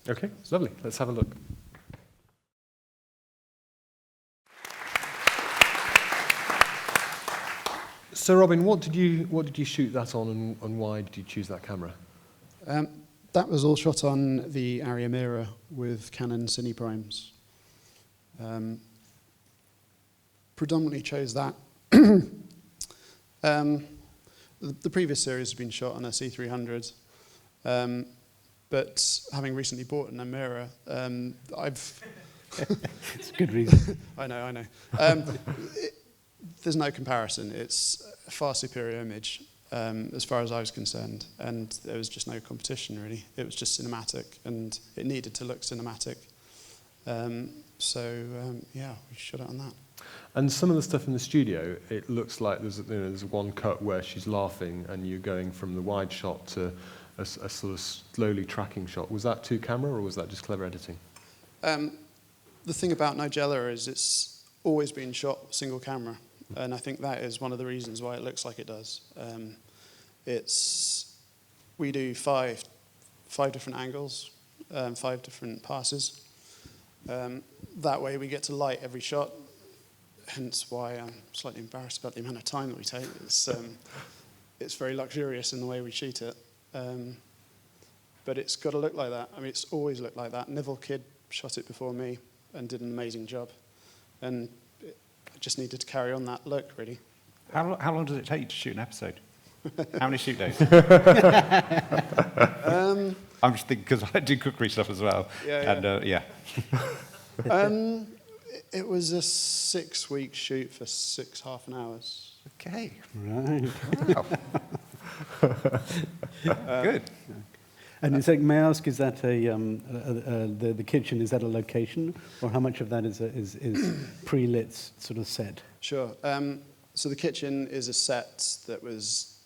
A: Okay, it's lovely. Let's have a look. So, Robin, what did you shoot that on, and why did you choose that camera?
C: That was all shot on the ARRI mirror with Canon Cine Primes. Predominantly chose that. The previous series has been shot on a C300, but having recently bought an mirror, I've...
B: It's a good reason.
C: I know. There's no comparison. It's a far superior image as far as I was concerned, and there was just no competition, really. It was just cinematic, and it needed to look cinematic. Yeah, we shot it on that.
A: And some of the stuff in the studio, it looks like there's one cut where she's laughing and you're going from the wide shot to a sort of slowly tracking shot. Was that 2-camera or was that just clever editing?
C: The thing about Nigella is it's always been shot single camera, and I think that is one of the reasons why it looks like it does. We do five different angles, 5 different passes. That way we get to light every shot, hence why I'm slightly embarrassed about the amount of time that we take. It's very luxurious in the way we shoot it. But it's got to look like that. I mean, it's always looked like that. Neville Kidd shot it before me and did an amazing job. And I just needed to carry on that look, really.
D: How long does it take to shoot an episode? How many shoot days? I'm just thinking, because I do cookery stuff as well.
C: Yeah. It was a 6-week shoot for 6.5 hours.
D: Okay.
B: Right.
D: Wow. Good.
B: And may I ask, is that the kitchen, is that a location, or how much of that is pre-lit sort of set?
C: Sure. So the kitchen is a set that was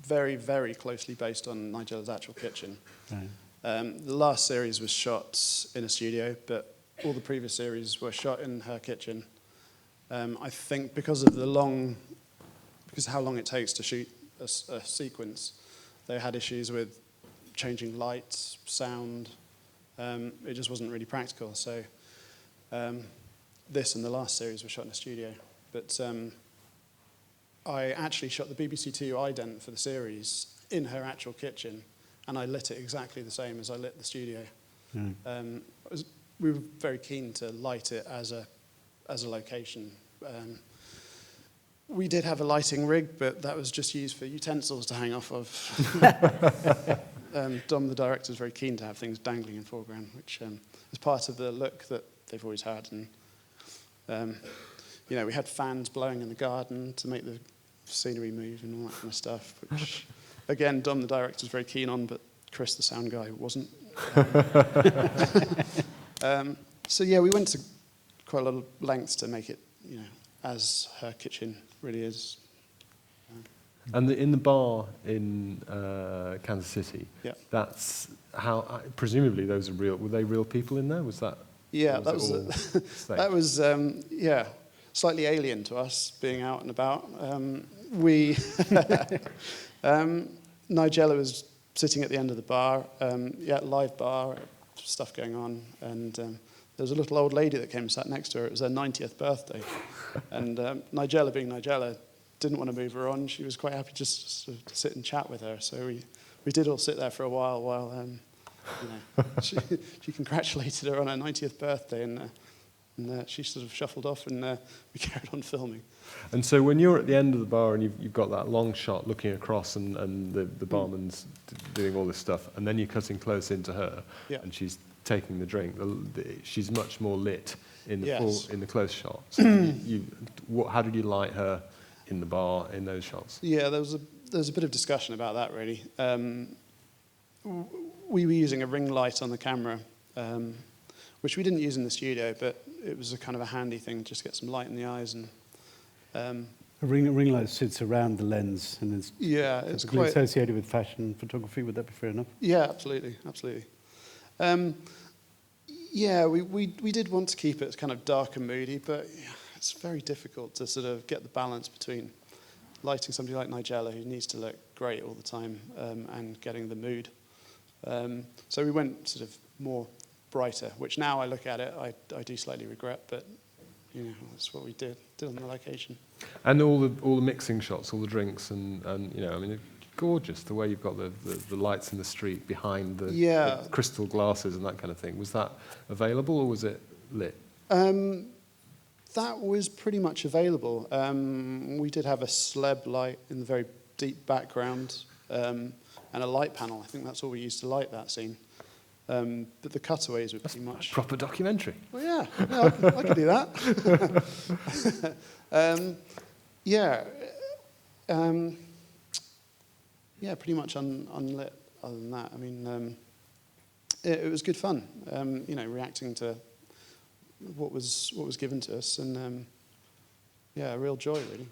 C: very, very closely based on Nigella's actual kitchen.
B: Right.
C: The last series was shot in a studio, but all the previous series were shot in her kitchen. I think because of how long it takes to shoot a sequence, they had issues with changing lights, sound. It just wasn't really practical. So this and the last series were shot in a studio. But I actually shot the BBC Two ident for the series in her actual kitchen, and I lit it exactly the same as I lit the studio.
B: Mm.
C: We were very keen to light it as a location. We did have a lighting rig, but that was just used for utensils to hang off of. Dom, the director, is very keen to have things dangling in foreground, which is part of the look that they've always had. And we had fans blowing in the garden to make the scenery move and all that kind of stuff, which, again, Dom, the director, is very keen on, but Chris, the sound guy, wasn't. We went to quite a lot of lengths to make it, as her kitchen really is.
A: And in the bar in Kansas City,
C: Yeah.
A: that's how, presumably those are real, were they real people in there? Was that?
C: Yeah,
A: that was
C: slightly alien to us, being out and about. Nigella was sitting at the end of the bar, live bar, stuff going on, and there was a little old lady that came and sat next to her. It was her 90th birthday, and Nigella, being Nigella, didn't want to move her on. She was quite happy just to sit and chat with her. So we did all sit there for a while she congratulated her on her 90th birthday, and she sort of shuffled off, and we carried on filming.
A: And so when you're at the end of the bar and you've got that long shot looking across and the barman's doing all this stuff, and then you're cutting close into her,
C: Yeah.
A: and she's taking the drink, she's much more lit in the
C: Yes.
A: in the close shot. So how did you light her in the bar in those shots?
C: Yeah, there was a bit of discussion about that, really. We were using a ring light on the camera, which we didn't use in the studio, but it was a kind of a handy thing just to get some light in the eyes. And
B: A ring light sits around the lens and is
C: it's
B: typically
C: quite
B: associated with fashion photography. Would that be fair enough?
C: Yeah, absolutely. We did want to keep it kind of dark and moody, but it's very difficult to sort of get the balance between lighting somebody like Nigella, who needs to look great all the time, and getting the mood. So we went sort of more brighter, which now I look at it, I do slightly regret, but that's what we did on the location.
A: And all the mixing shots, all the drinks, and it's gorgeous the way you've got the lights in the street behind the crystal glasses and that kind of thing. Was that available or was it lit?
C: That was pretty much available. We did have a sleb light in the very deep background, and a light panel. I think that's all we used to light that scene. But the cutaways were pretty much...
A: Proper documentary.
C: Well, yeah, I could do that. Pretty much unlit other than that. I mean, it was good fun, reacting to what was given to us, and yeah, a real joy really.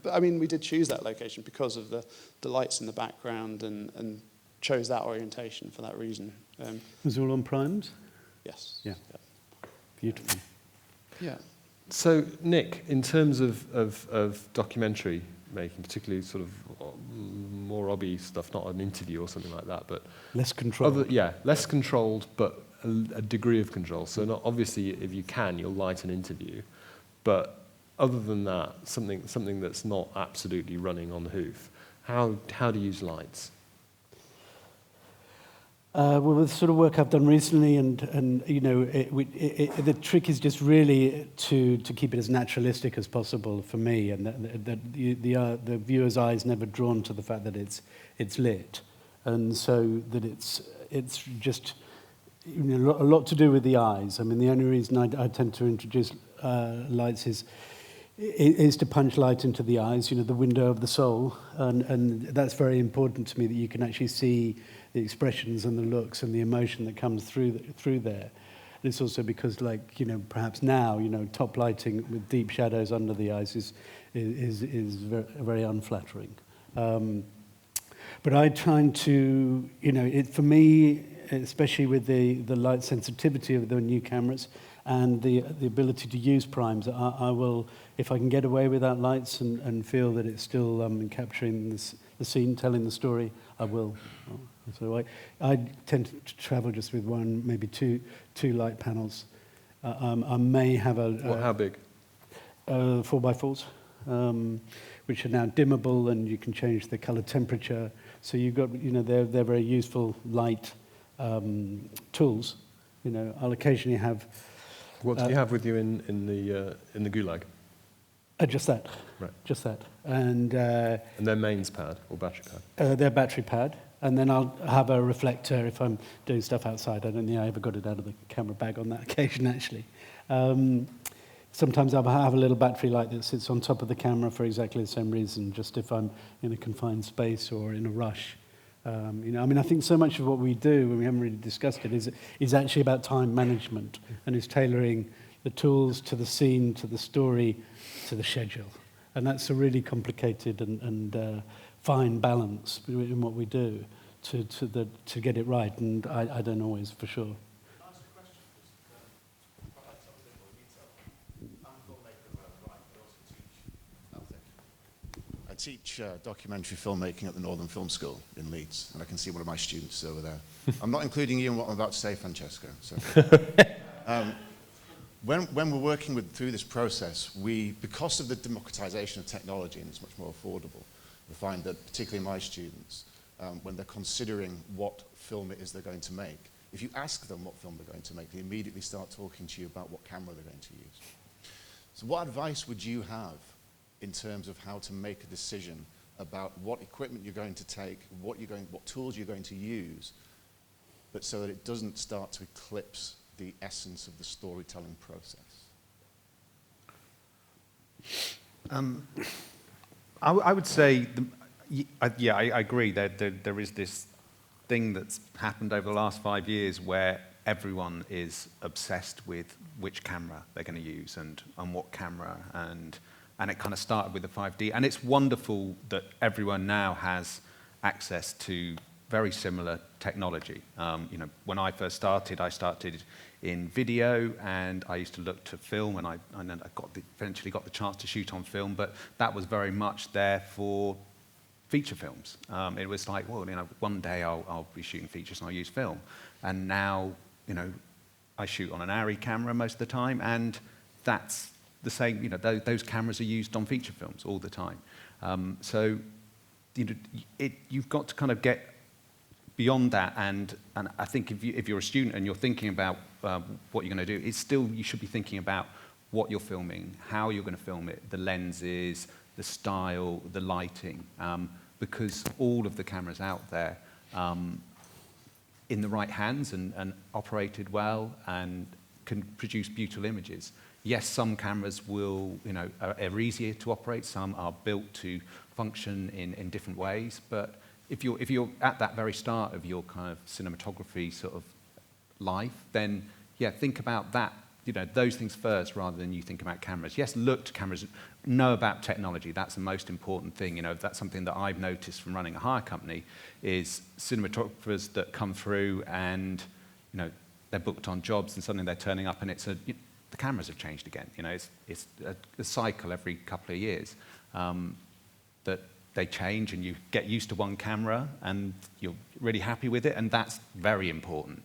C: But I mean, we did choose that location because of the lights in the background, and chose that orientation for that reason.
B: Was it all on primes?
C: Yes.
B: Yeah. Beautiful.
C: Yeah.
A: So, Nick, in terms of documentary making, particularly sort of more hobby stuff, not an interview or something like that, but
B: Less control.
A: less controlled, but a degree of control. So, not obviously, if you can, you'll light an interview, but other than that, something that's not absolutely running on the hoof. How do you use lights?
B: Well, with the sort of work I've done recently, and you know, the trick is just really to keep it as naturalistic as possible for me, and that the viewer's eye is never drawn to the fact that it's lit, and so that it's just, you know, a lot to do with the eyes. I mean, the only reason I tend to introduce lights is to punch light into the eyes, you know, the window of the soul, and that's very important to me, that you can actually see the expressions and the looks and the emotion that comes through there. And it's also because, like, you know, perhaps now, you know, top lighting with deep shadows under the eyes is very, very unflattering. But I try to, you know, for me, especially with the light sensitivity of the new cameras and the ability to use primes, I will, if I can get away without lights and feel that it's still capturing the scene, telling the story, I will. So I tend to travel just with one, maybe two light panels. I may have
A: How big?
B: 4x4s, which are now dimmable, and you can change the color temperature. So you've got, you know, they're very useful light tools. You know, I'll occasionally have.
A: What do you have with you in the gulag?
B: Just that.
A: Right.
B: Just that. And
A: their mains pad or battery pad?
B: their battery pad. And then I'll have a reflector if I'm doing stuff outside. I don't think I ever got it out of the camera bag on that occasion, actually. Sometimes I'll have a little battery light that sits on top of the camera for exactly the same reason, just if I'm in a confined space or in a rush. You know, I mean, I think so much of what we do, and we haven't really discussed it, is actually about time management, and is tailoring the tools to the scene, to the story, to the schedule. And that's a really complicated and fine balance in what we do to get it right, and I don't always, for sure.
I: I teach documentary filmmaking at the Northern Film School in Leeds, and I can see one of my students over there. I'm not including you in what I'm about to say, Francesco. So, when we're working through this process, because of the democratization of technology, and it's much more affordable, we find that particularly my students, when they're considering what film it is they're going to make, if you ask them what film they're going to make, they immediately start talking to you about what camera they're going to use. So what advice would you have in terms of how to make a decision about what equipment you're going to take, what tools you're going to use, but so that it doesn't start to eclipse the essence of the storytelling process?
D: I would say, I agree that there is this thing that's happened over the last 5 years where everyone is obsessed with which camera they're going to use and what camera, and it kind of started with the 5D. And it's wonderful that everyone now has access to very similar technology. You know, when I first started, I started in video, and I used to look to film, and then I eventually got the chance to shoot on film, but that was very much there for feature films. It was like, well, you know, one day I'll be shooting features and I'll use film. And now, you know, I shoot on an ARRI camera most of the time, and that's the same, you know, those cameras are used on feature films all the time. So, you know, you've got to kind of get beyond that, and I think if you're a student and you're thinking about what you're going to do, it's still, you should be thinking about what you're filming, how you're going to film it, the lenses, the style, the lighting, because all of the cameras out there, in the right hands and operated well and can produce beautiful images. Yes, some cameras will, you know, are easier to operate. Some are built to function in different ways. But if you're at that very start of your kind of cinematography sort of life, then yeah, think about that those things first rather than you think about cameras. Yes, look to cameras, know about technology. That's the most important thing. That's something that I've noticed from running a hire company is cinematographers that come through and, they're booked on jobs and suddenly they're turning up and it's the cameras have changed again. It's a cycle every couple of years that they change and you get used to one camera and you're really happy with it, and that's very important.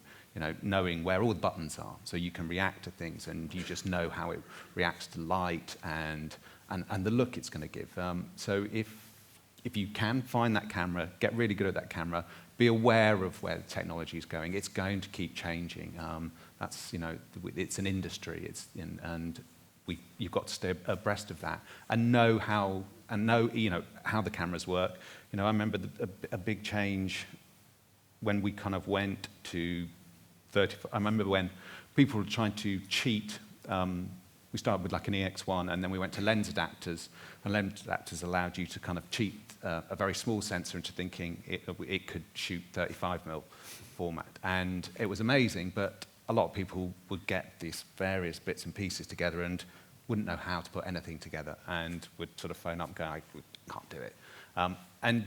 D: Knowing where all the buttons are so you can react to things and you just know how it reacts to light and the look it's going to give. So if you can find that camera, get really good at that camera, be aware of where the technology is going. It's going to keep changing. That's, it's an industry, you've got to stay abreast of that and know how the cameras work. I remember a big change when we kind of went to 30. I remember when people were trying to cheat. We started with like an EX1, and then we went to lens adapters, and lens adapters allowed you to kind of cheat a very small sensor into thinking it could shoot 35mm format, and it was amazing. But a lot of people would get these various bits and pieces together and wouldn't know how to put anything together, and would sort of phone up and go, "I can't do it." And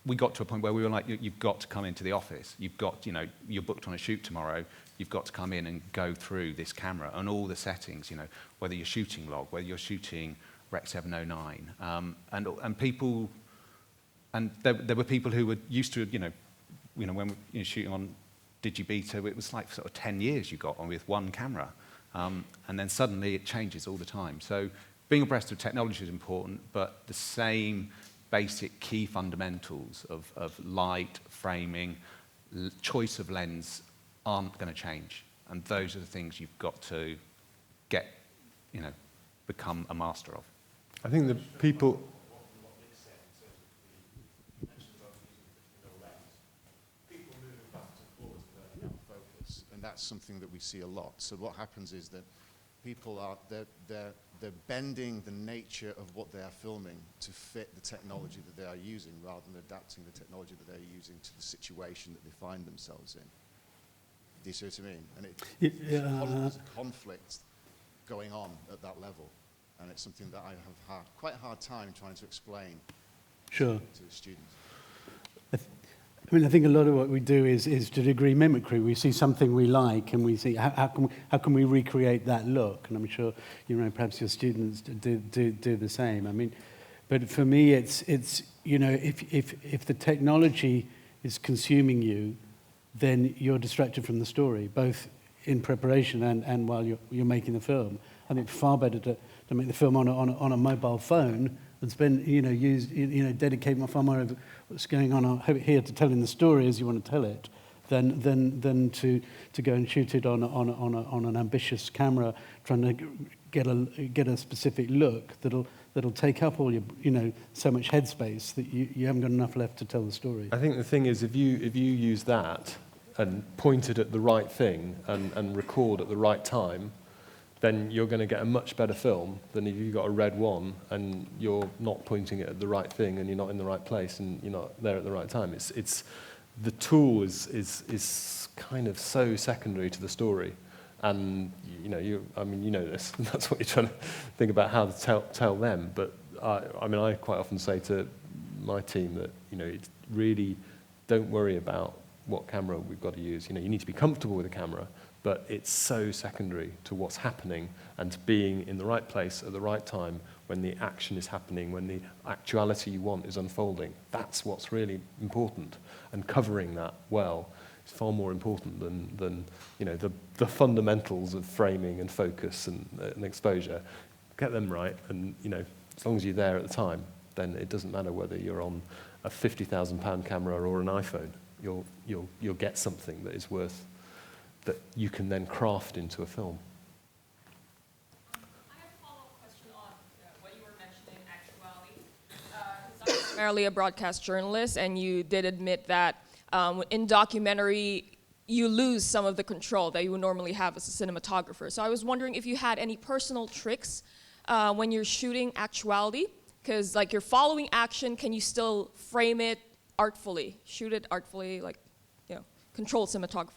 D: we got to a point where we were like, you've got to come into the office. You've got, you're booked on a shoot tomorrow. You've got to come in and go through this camera and all the settings, whether you're shooting log, whether you're shooting Rec 709. And people, and there were people who were used to, when we were shooting on Digibeta, it was like sort of 10 years you got on with one camera. And then suddenly it changes all the time. So being abreast of technology is important, but the same basic key fundamentals of light, framing, choice of lens aren't going to change. And those are the things you've got to get, become a master of.
A: I think the people...
I: And that's something that we see a lot. So what happens is that people are, they're bending the nature of what they are filming to fit the technology that they are using rather than adapting the technology that they're using to the situation that they find themselves in. Do you see what I mean? And there's a conflict going on at that level. And it's something that I have had quite a hard time trying to explain to the students.
B: I think a lot of what we do is to degree mimicry. We see something we like, and we see how can we recreate that look. And I'm sure perhaps your students do the same. But for me, it's if the technology is consuming you, then you're distracted from the story, both in preparation and while you're making the film. I think it's far better to make the film on a mobile phone and spend, dedicate my far more over what's going on here to telling the story as you want to tell it, than to go and shoot it on an ambitious camera, trying to get a specific look that'll take up all your, so much headspace that you haven't got enough left to tell the story.
A: I think the thing is, if you use that and point it at the right thing and record at the right time, then you're going to get a much better film than if you've got a red one and you're not pointing it at the right thing and you're not in the right place and you're not there at the right time. It's the tool is kind of so secondary to the story, and you know this. That's what you're trying to think about, how to tell them. But I quite often say to my team that it's really, don't worry about what camera we've got to use. You need to be comfortable with the camera, but it's so secondary to what's happening and to being in the right place at the right time when the action is happening, when the actuality you want is unfolding. That's what's really important, and covering that well is far more important than the fundamentals of framing and focus and exposure. Get them right, and as long as you're there at the time, then it doesn't matter whether you're on a £50,000 camera or an iPhone. You'll get something that is worth, that you can then craft into a film.
J: I have a follow-up question on what you were mentioning, actuality. 'Cause I'm primarily a broadcast journalist, and you did admit that in documentary, you lose some of the control that you would normally have as a cinematographer. So I was wondering if you had any personal tricks when you're shooting actuality, because like you're following action, can you still frame it artfully, shoot it artfully, controlled cinematography?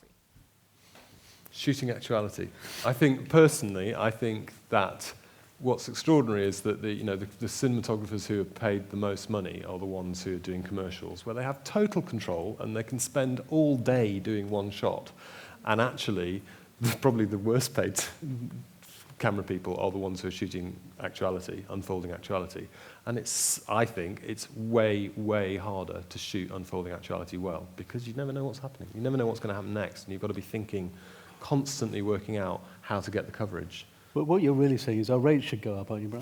A: Shooting actuality. I think, personally, I think that what's extraordinary is that the cinematographers who are paid the most money are the ones who are doing commercials, where they have total control and they can spend all day doing one shot. And actually, probably the worst paid camera people are the ones who are shooting actuality, unfolding actuality. And I think it's way, way harder to shoot unfolding actuality well, because you never know what's happening. You never know what's going to happen next, and you've got to be thinking, constantly working out how to get the coverage.
B: But what you're really saying is our rates should go up, aren't you, bro?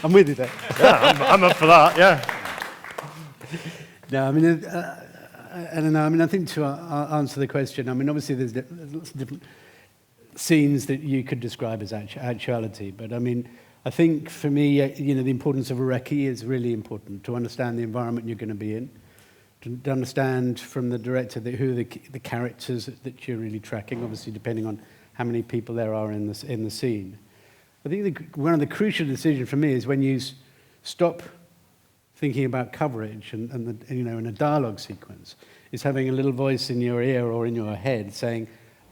B: I'm with you there.
A: Yeah, I'm up for that, yeah.
B: No, I mean, I don't know. I mean, I think to answer the question, I mean, obviously there's lots of different scenes that you could describe as actuality. But I mean, I think for me, the importance of a recce is really important, to understand the environment you're going to be in, to understand from the director who are the characters that you're really tracking, obviously depending on how many people there are in the scene. I think one of the crucial decisions for me is when you stop thinking about coverage and in a dialogue sequence, is having a little voice in your ear or in your head saying,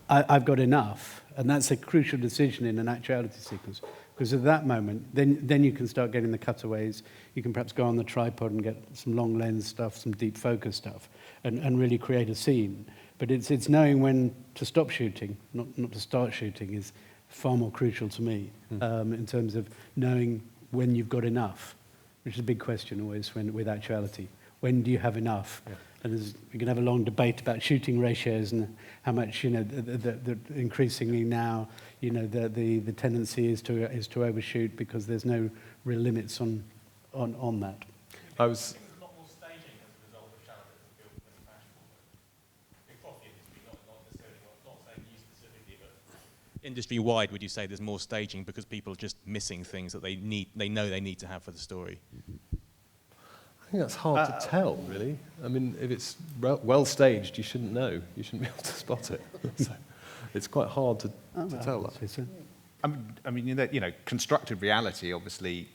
B: I've got enough. And that's a crucial decision in an actuality sequence. Because at that moment, then you can start getting the cutaways. You can perhaps go on the tripod and get some long lens stuff, some deep focus stuff, and really create a scene. But it's knowing when to stop shooting, not to start shooting, is far more crucial to me in terms of knowing when you've got enough, which is a big question always with actuality. When do you have enough? Yeah. And we can have a long debate about shooting ratios and how much, the increasingly now, the tendency is to overshoot because there's no real limits on that.
G: I was. There's a lot more staging as a result of shallow depth of field than fashionable. Across the industry, not necessarily, not saying you specifically, but industry-wide, would you say there's more staging because people are just missing things that they know they need to have for the story?
A: I think that's hard to tell, really. I mean, if it's well staged, you shouldn't know. You shouldn't be able to spot it. So it's quite hard to tell that.
D: I mean, constructed reality obviously,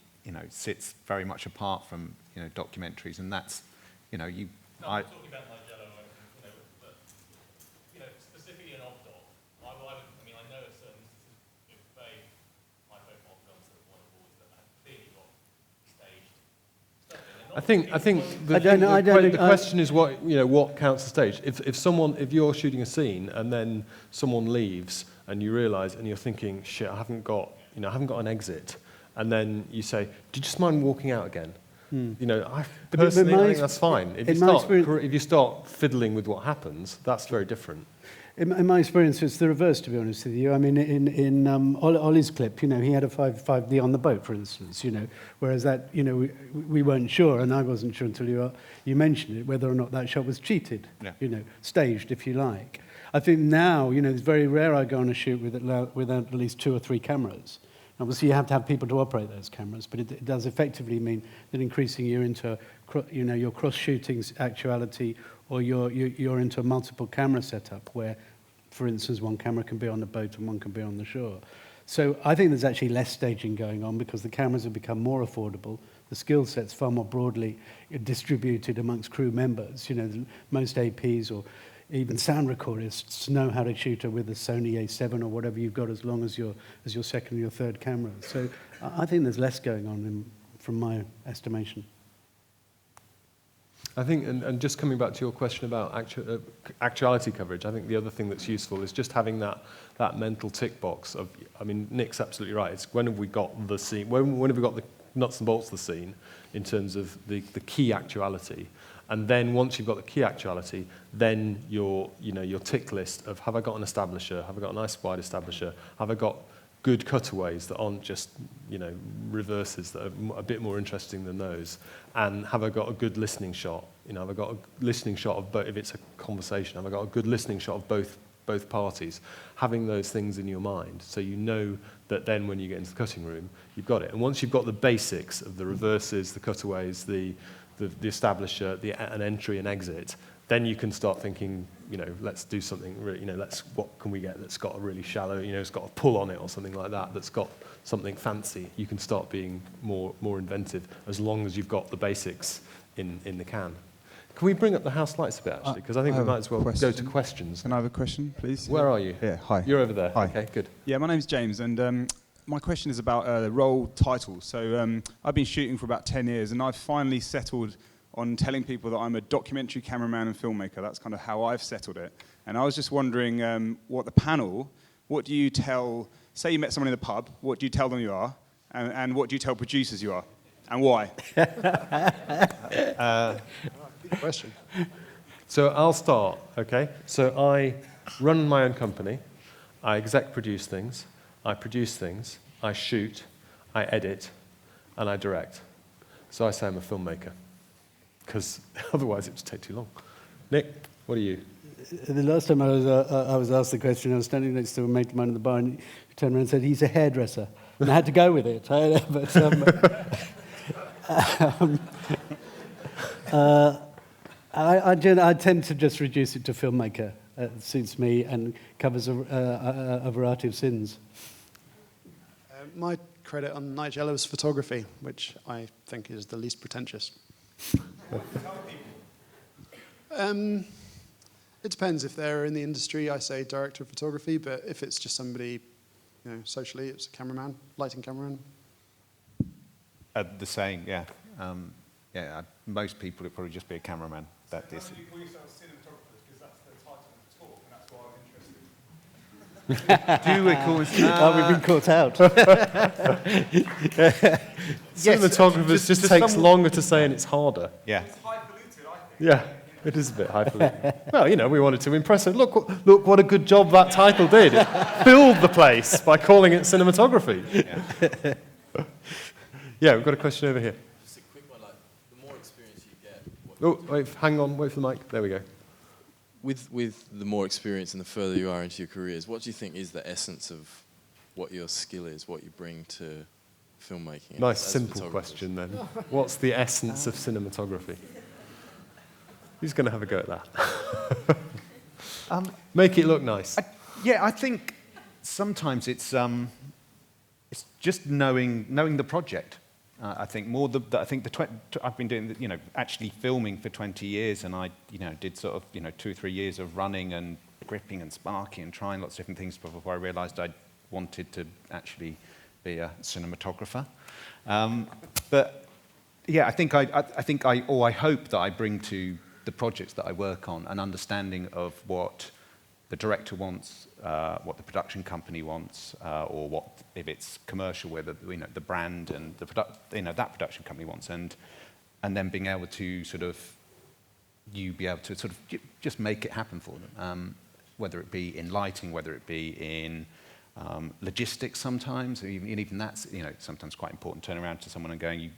D: sits very much apart from, documentaries, and that's,
G: No, I'm talking about Nigella, but specifically an op-doc. I know of certain instances with very high-profile films that have won awards that have clearly got staged stuff in.
A: I think the question is what counts as stage. If you're shooting a scene and then someone leaves and you realise and you're thinking, shit, I haven't got an exit, and then you say, do you just mind walking out again? I personally think that's fine. If you start fiddling with what happens, that's very different.
B: In my experience, it's the reverse, to be honest with you. I mean, in Olly's clip, he had a 5D on the boat, for instance, whereas that, we weren't sure, and I wasn't sure until you mentioned it, whether or not that shot was cheated, staged, if you like. I think now, it's very rare I go on a shoot with at least 2 or 3 cameras. Obviously, you have to have people to operate those cameras, but it does effectively mean that increasingly you're into, your cross-shooting actuality, or you're into a multiple camera setup where, for instance, one camera can be on the boat and one can be on the shore. So I think there's actually less staging going on because the cameras have become more affordable. The skill set's far more broadly distributed amongst crew members. Most APs or even sound recordists know how to shoot with a Sony A7 or whatever you've got as long as your second or your third camera. So I think there's less going on from my estimation.
A: I think, and just coming back to your question about actuality coverage, I think the other thing that's useful is just having that mental tick box of, Nick's absolutely right. It's when have we got the scene, when have we got the nuts and bolts of the scene in terms of the key actuality. And then once you've got the key actuality, then your tick list of have I got an establisher, have I got a nice wide establisher, have I got good cutaways that aren't just reverses that are a bit more interesting than those, and have I got a good listening shot? Have I got a listening shot of both? If it's a conversation, have I got a good listening shot of both parties? Having those things in your mind, so you know that then when you get into the cutting room, you've got it. And once you've got the basics of the reverses, the cutaways, the establisher, an entry and exit, then you can start thinking, let's do something really, what can we get that's got a really shallow, it's got a pull on it or something like that, that's got something fancy. You can start being more inventive as long as you've got the basics in the can. Can we bring up the house lights a bit, actually? Because I think we might as well go to questions.
K: Can I have a question, please?
A: Where are you?
K: Yeah, hi.
A: You're over there.
K: Hi.
A: Okay, good.
K: Yeah, my name's James, and my question is about the role title. So I've been shooting for about 10 years, and I've finally settled on telling people that I'm a documentary cameraman and filmmaker. That's kind of how I've settled it. And I was just wondering, what do you tell, say you met someone in the pub, what do you tell them you are, and what do you tell producers you are, and why?
C: Good question.
A: So I'll start, okay? So I run my own company. I exec produce things. I produce things. I shoot. I edit. And I direct. So I say I'm a filmmaker. Because otherwise it would take too long. Nick, what are you?
B: The last time I was asked the question, I was standing next to a mate of mine in the bar, and he turned around and said, he's a hairdresser. And I had to go with it. I tend to just reduce it to filmmaker. It suits me and covers a variety of sins.
C: My credit on Nigella's photography, which I think is the least pretentious. It depends. If they're in the industry, I say director of photography, but if it's just somebody, socially, it's a cameraman, lighting cameraman.
D: The same, yeah. Most people, it'd probably just be a cameraman. That is.
K: You call yourselves cinematographers because that's the title of the talk, and that's why I'm interested.
D: Do we call it?
B: We've been caught out.
A: Cinematographers just takes longer to say and it's harder.
D: Yeah.
K: It's highfalutin, I think.
A: Yeah, it is a bit highfalutin. Well, we wanted to impress it. Look what a good job that title did. It filled the place by calling it cinematography. Yeah, we've got a question over here.
L: Just a quick one, the more experience you get...
A: Wait for the mic. There we go.
L: With the more experience and the further you are into your careers, what do you think is the essence of what your skill is, what you bring to filmmaking?
A: Nice, simple question then. What's the essence of cinematography? Who's going to have a go at that? Make it look nice.
D: I think sometimes it's just knowing the project. I think I've been doing, actually filming for 20 years, and I, did sort of, 2 or 3 years of running and gripping and sparking and trying lots of different things before I realised I wanted to actually be a cinematographer. But yeah, I hope that I bring to the projects that I work on an understanding of what the director wants, what the production company wants, or what, if it's commercial, whether the brand and that production company wants, and then being able to just make it happen for them, whether it be in lighting, whether it be in logistics sometimes, even that's sometimes quite important. Turn around to someone and going,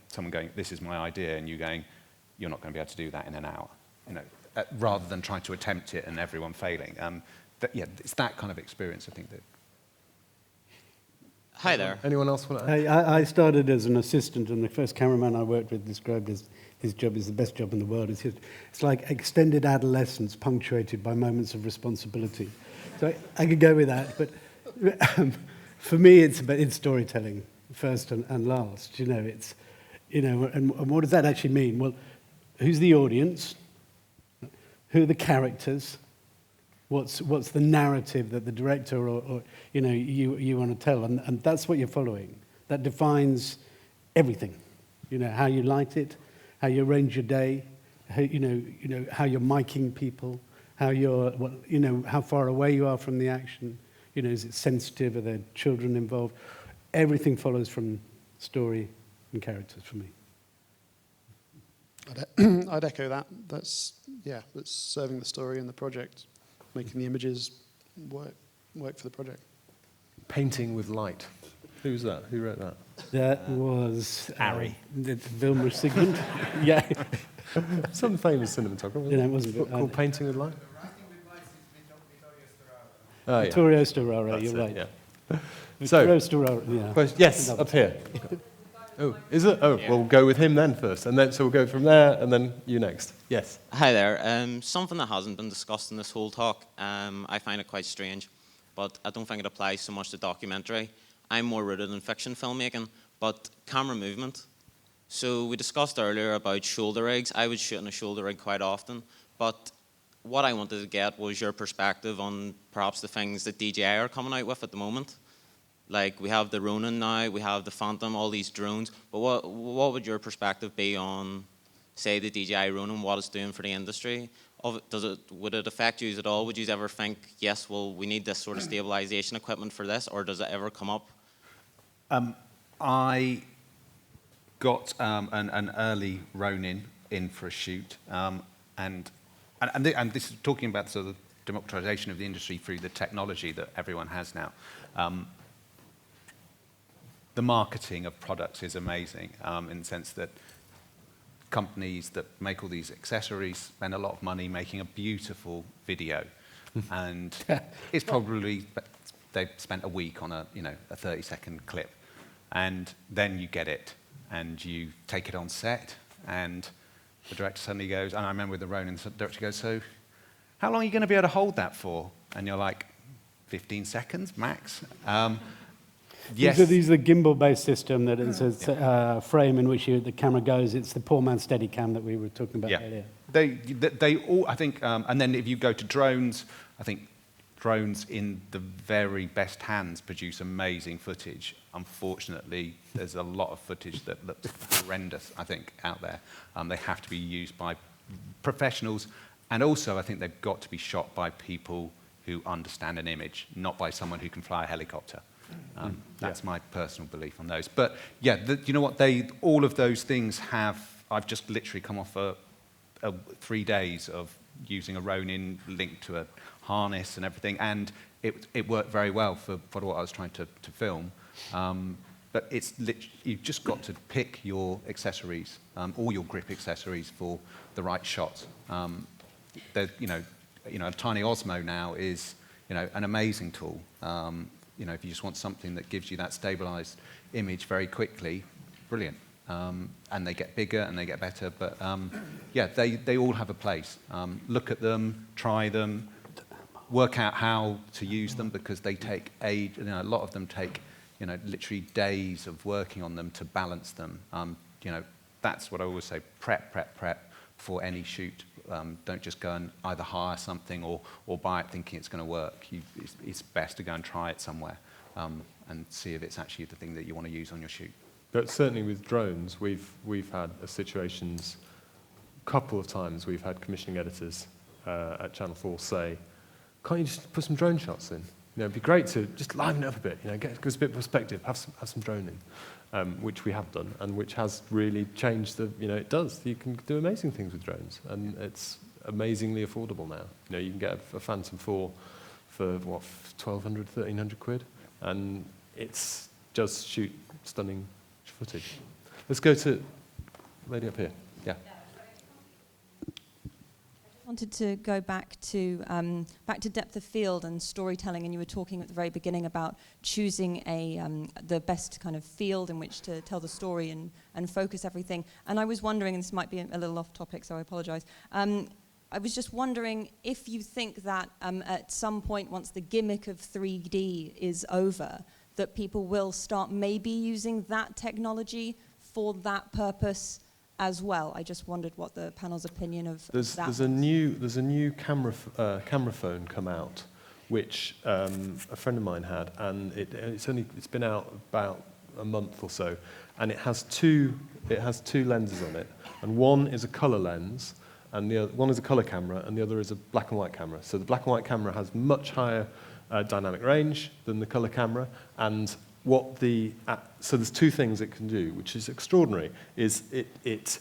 D: someone going, this is my idea, and you going, you're not going to be able to do that in an hour, rather than trying to attempt it and everyone failing. It's that kind of experience, I think. That.
H: Hi there.
A: Anyone else want to add?
B: I started as an assistant, and the first cameraman I worked with described his job as the best job in the world. It's like extended adolescence punctuated by moments of responsibility. So I could go with that, but for me, it's storytelling first and last. And what does that actually mean? Well, who's the audience? Who are the characters? What's the narrative that the director or you want to tell? And that's what you're following. That defines everything. How you light it, how you arrange your day, how you're miking people, how far away you are from the action. Is it sensitive? Are there children involved? Everything follows from story and characters for me.
C: I'd echo that. That's serving the story and the project, making the images work for the project.
A: Painting with light. Who's that? Who wrote that?
B: That was
D: ARRI.
B: Wilmer Sigmund. Yeah.
A: Some famous cinematographer.
B: It wasn't
A: called Painting with Light.
B: Vittorio Storaro, you're right.
A: Yeah.
B: Vittorio Storaro, yeah.
A: Yes, up here. Oh, is it? Oh, yeah. We'll go with him then first, and then so we'll go from there, and then you next. Yes.
M: Hi there. Something that hasn't been discussed in this whole talk. I find it quite strange, but I don't think it applies so much to documentary. I'm more rooted in fiction filmmaking, but camera movement. So we discussed earlier about shoulder rigs. I would shoot on a shoulder rig quite often, but what I wanted to get was your perspective on perhaps the things that DJI are coming out with at the moment. Like we have the Ronin now, we have the Phantom, all these drones, but what would your perspective be on, say, the DJI Ronin, what it's doing for the industry? Would it affect you at all? Would you ever think, yes, well, we need this sort of stabilization equipment for this, or does it ever come up?
D: I got an early Ronin in for a shoot, and this is talking about sort of democratization of the industry through the technology that everyone has now. The marketing of products is amazing in the sense that companies that make all these accessories spend a lot of money making a beautiful video, and it's probably they've spent a week on a 30-second clip, and then you get it and you take it on set, and the director suddenly goes, and I remember with the Ronin, the director goes, so how long are you going to be able to hold that for? And you're like, 15 seconds max. Yes.
B: These are the gimbal-based system that is a frame in which the camera goes. It's the poor man's Steadicam that we were talking about earlier.
D: They all, I think, and then if you go to drones, I think drones in the very best hands produce amazing footage. Unfortunately, there's a lot of footage that looks horrendous, I think, out there. They have to be used by professionals, and also I think they've got to be shot by people who understand an image, not by someone who can fly a helicopter. That's my personal belief on those. But yeah, you know what? All of those things have. I've just literally come off 3 days of using a Ronin linked to a harness and everything, and it worked very well for what I was trying to film. But you've just got to pick your accessories, all your grip accessories for the right shot. A tiny Osmo now is an amazing tool. If you just want something that gives you that stabilized image very quickly, brilliant. And they get bigger and they get better, but they all have a place. Look at them, try them, work out how to use them, because they take age. A lot of them take literally days of working on them to balance them. That's what I always say: prep for any shoot. Don't just go and either hire something or buy it thinking it's going to work. It's best to go and try it somewhere and see if it's actually the thing that you want to use on your shoot.
A: But certainly with drones, we've had situations, a couple of times we've had commissioning editors at Channel 4 say, can't you just put some drone shots in? It'd be great to just liven it up a bit, give us a bit of perspective, have some drone in, which we have done, and which has really changed it does. You can do amazing things with drones, and it's amazingly affordable now. You can get a Phantom 4 for, 1,200, 1,300 quid, and it's just shoot stunning footage. Let's go to lady up here. Yeah.
F: Wanted to go back to depth of field and storytelling, and you were talking at the very beginning about choosing the best kind of field in which to tell the story and focus everything. And I was wondering, and this might be a little off topic, so I apologise. I was just wondering if you think that at some point, once the gimmick of 3D is over, that people will start maybe using that technology for that purpose as well. I just wondered what the panel's opinion of that was.
A: There's a new camera phone come out, which a friend of mine had, and it's been out about a month or so, and it has two lenses on it, and one is a color lens, and the other one is a color camera, and the other is a black and white camera. So the black and white camera has much higher dynamic range than the color camera, and so there's two things it can do, which is extraordinary, is it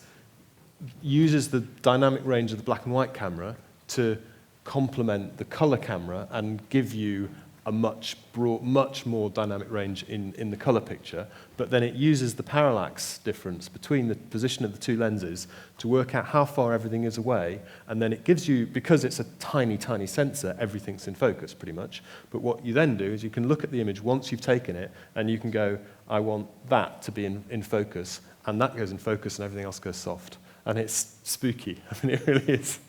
A: uses the dynamic range of the black and white camera to complement the color camera and give you a much more dynamic range in the color picture, but then it uses the parallax difference between the position of the two lenses to work out how far everything is away, and then it gives you, because it's a tiny, tiny sensor, everything's in focus pretty much, but what you then do is you can look at the image once you've taken it, and you can go, I want that to be in focus, and that goes in focus and everything else goes soft. And it's spooky. I mean, it really is.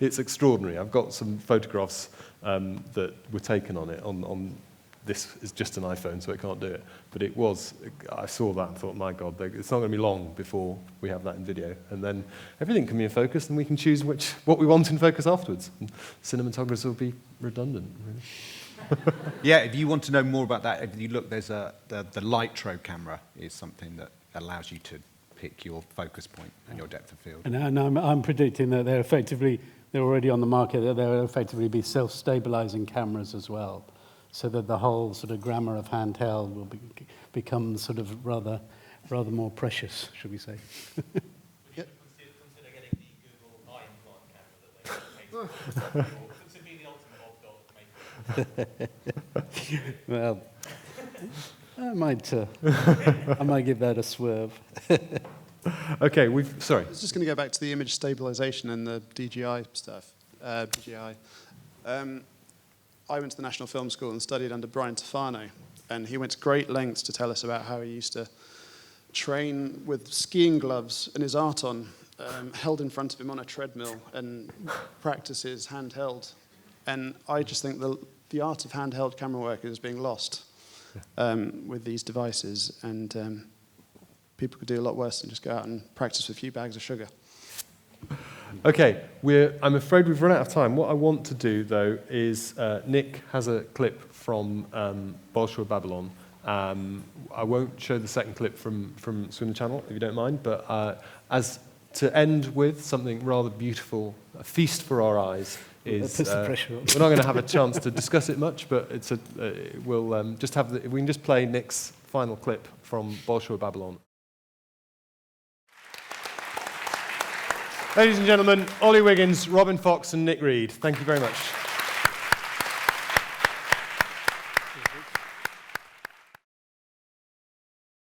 A: It's extraordinary. I've got some photographs that were taken on it on this is just an iPhone, so it can't do it. But it was, I saw that and thought, my God, it's not going to be long before we have that in video. And then everything can be in focus, and we can choose what we want in focus afterwards. And cinematographers will be redundant, really.
D: Yeah, if you want to know more about that, if you look, there's the Lightro camera is something that allows you to pick your focus point and your depth of field.
B: And I'm predicting that they're already on the market, that they'll effectively be self-stabilizing cameras as well, so that the whole sort of grammar of handheld will become sort of rather more precious, should we say.
G: Consider getting the Google eye implant camera that they to be the ultimate of
B: Well, I might give that a swerve.
A: Okay, sorry.
C: I was just going to go back to the image stabilization and the DJI stuff. DJI. I went to the National Film School and studied under Brian Tofano, and he went to great lengths to tell us about how he used to train with skiing gloves and his art on, held in front of him on a treadmill, and practice his handheld. And I just think the art of handheld camera work is being lost with these devices, and people could do a lot worse than just go out and practice with a few bags of sugar.
A: Okay, I'm afraid we've run out of time. What I want to do, though, is Nick has a clip from Bolshoi Babylon. I won't show the second clip from Swim the Channel, if you don't mind, but as to end with something rather beautiful, a feast for our eyes, is
B: That puts the pressure on.
A: we're not going to have a chance to discuss it much, but we'll just have we can just play Nick's final clip from Bolshoi Babylon. Ladies and gentlemen, Olly Wiggins, Robin Fox and Nick Reed, thank you very much.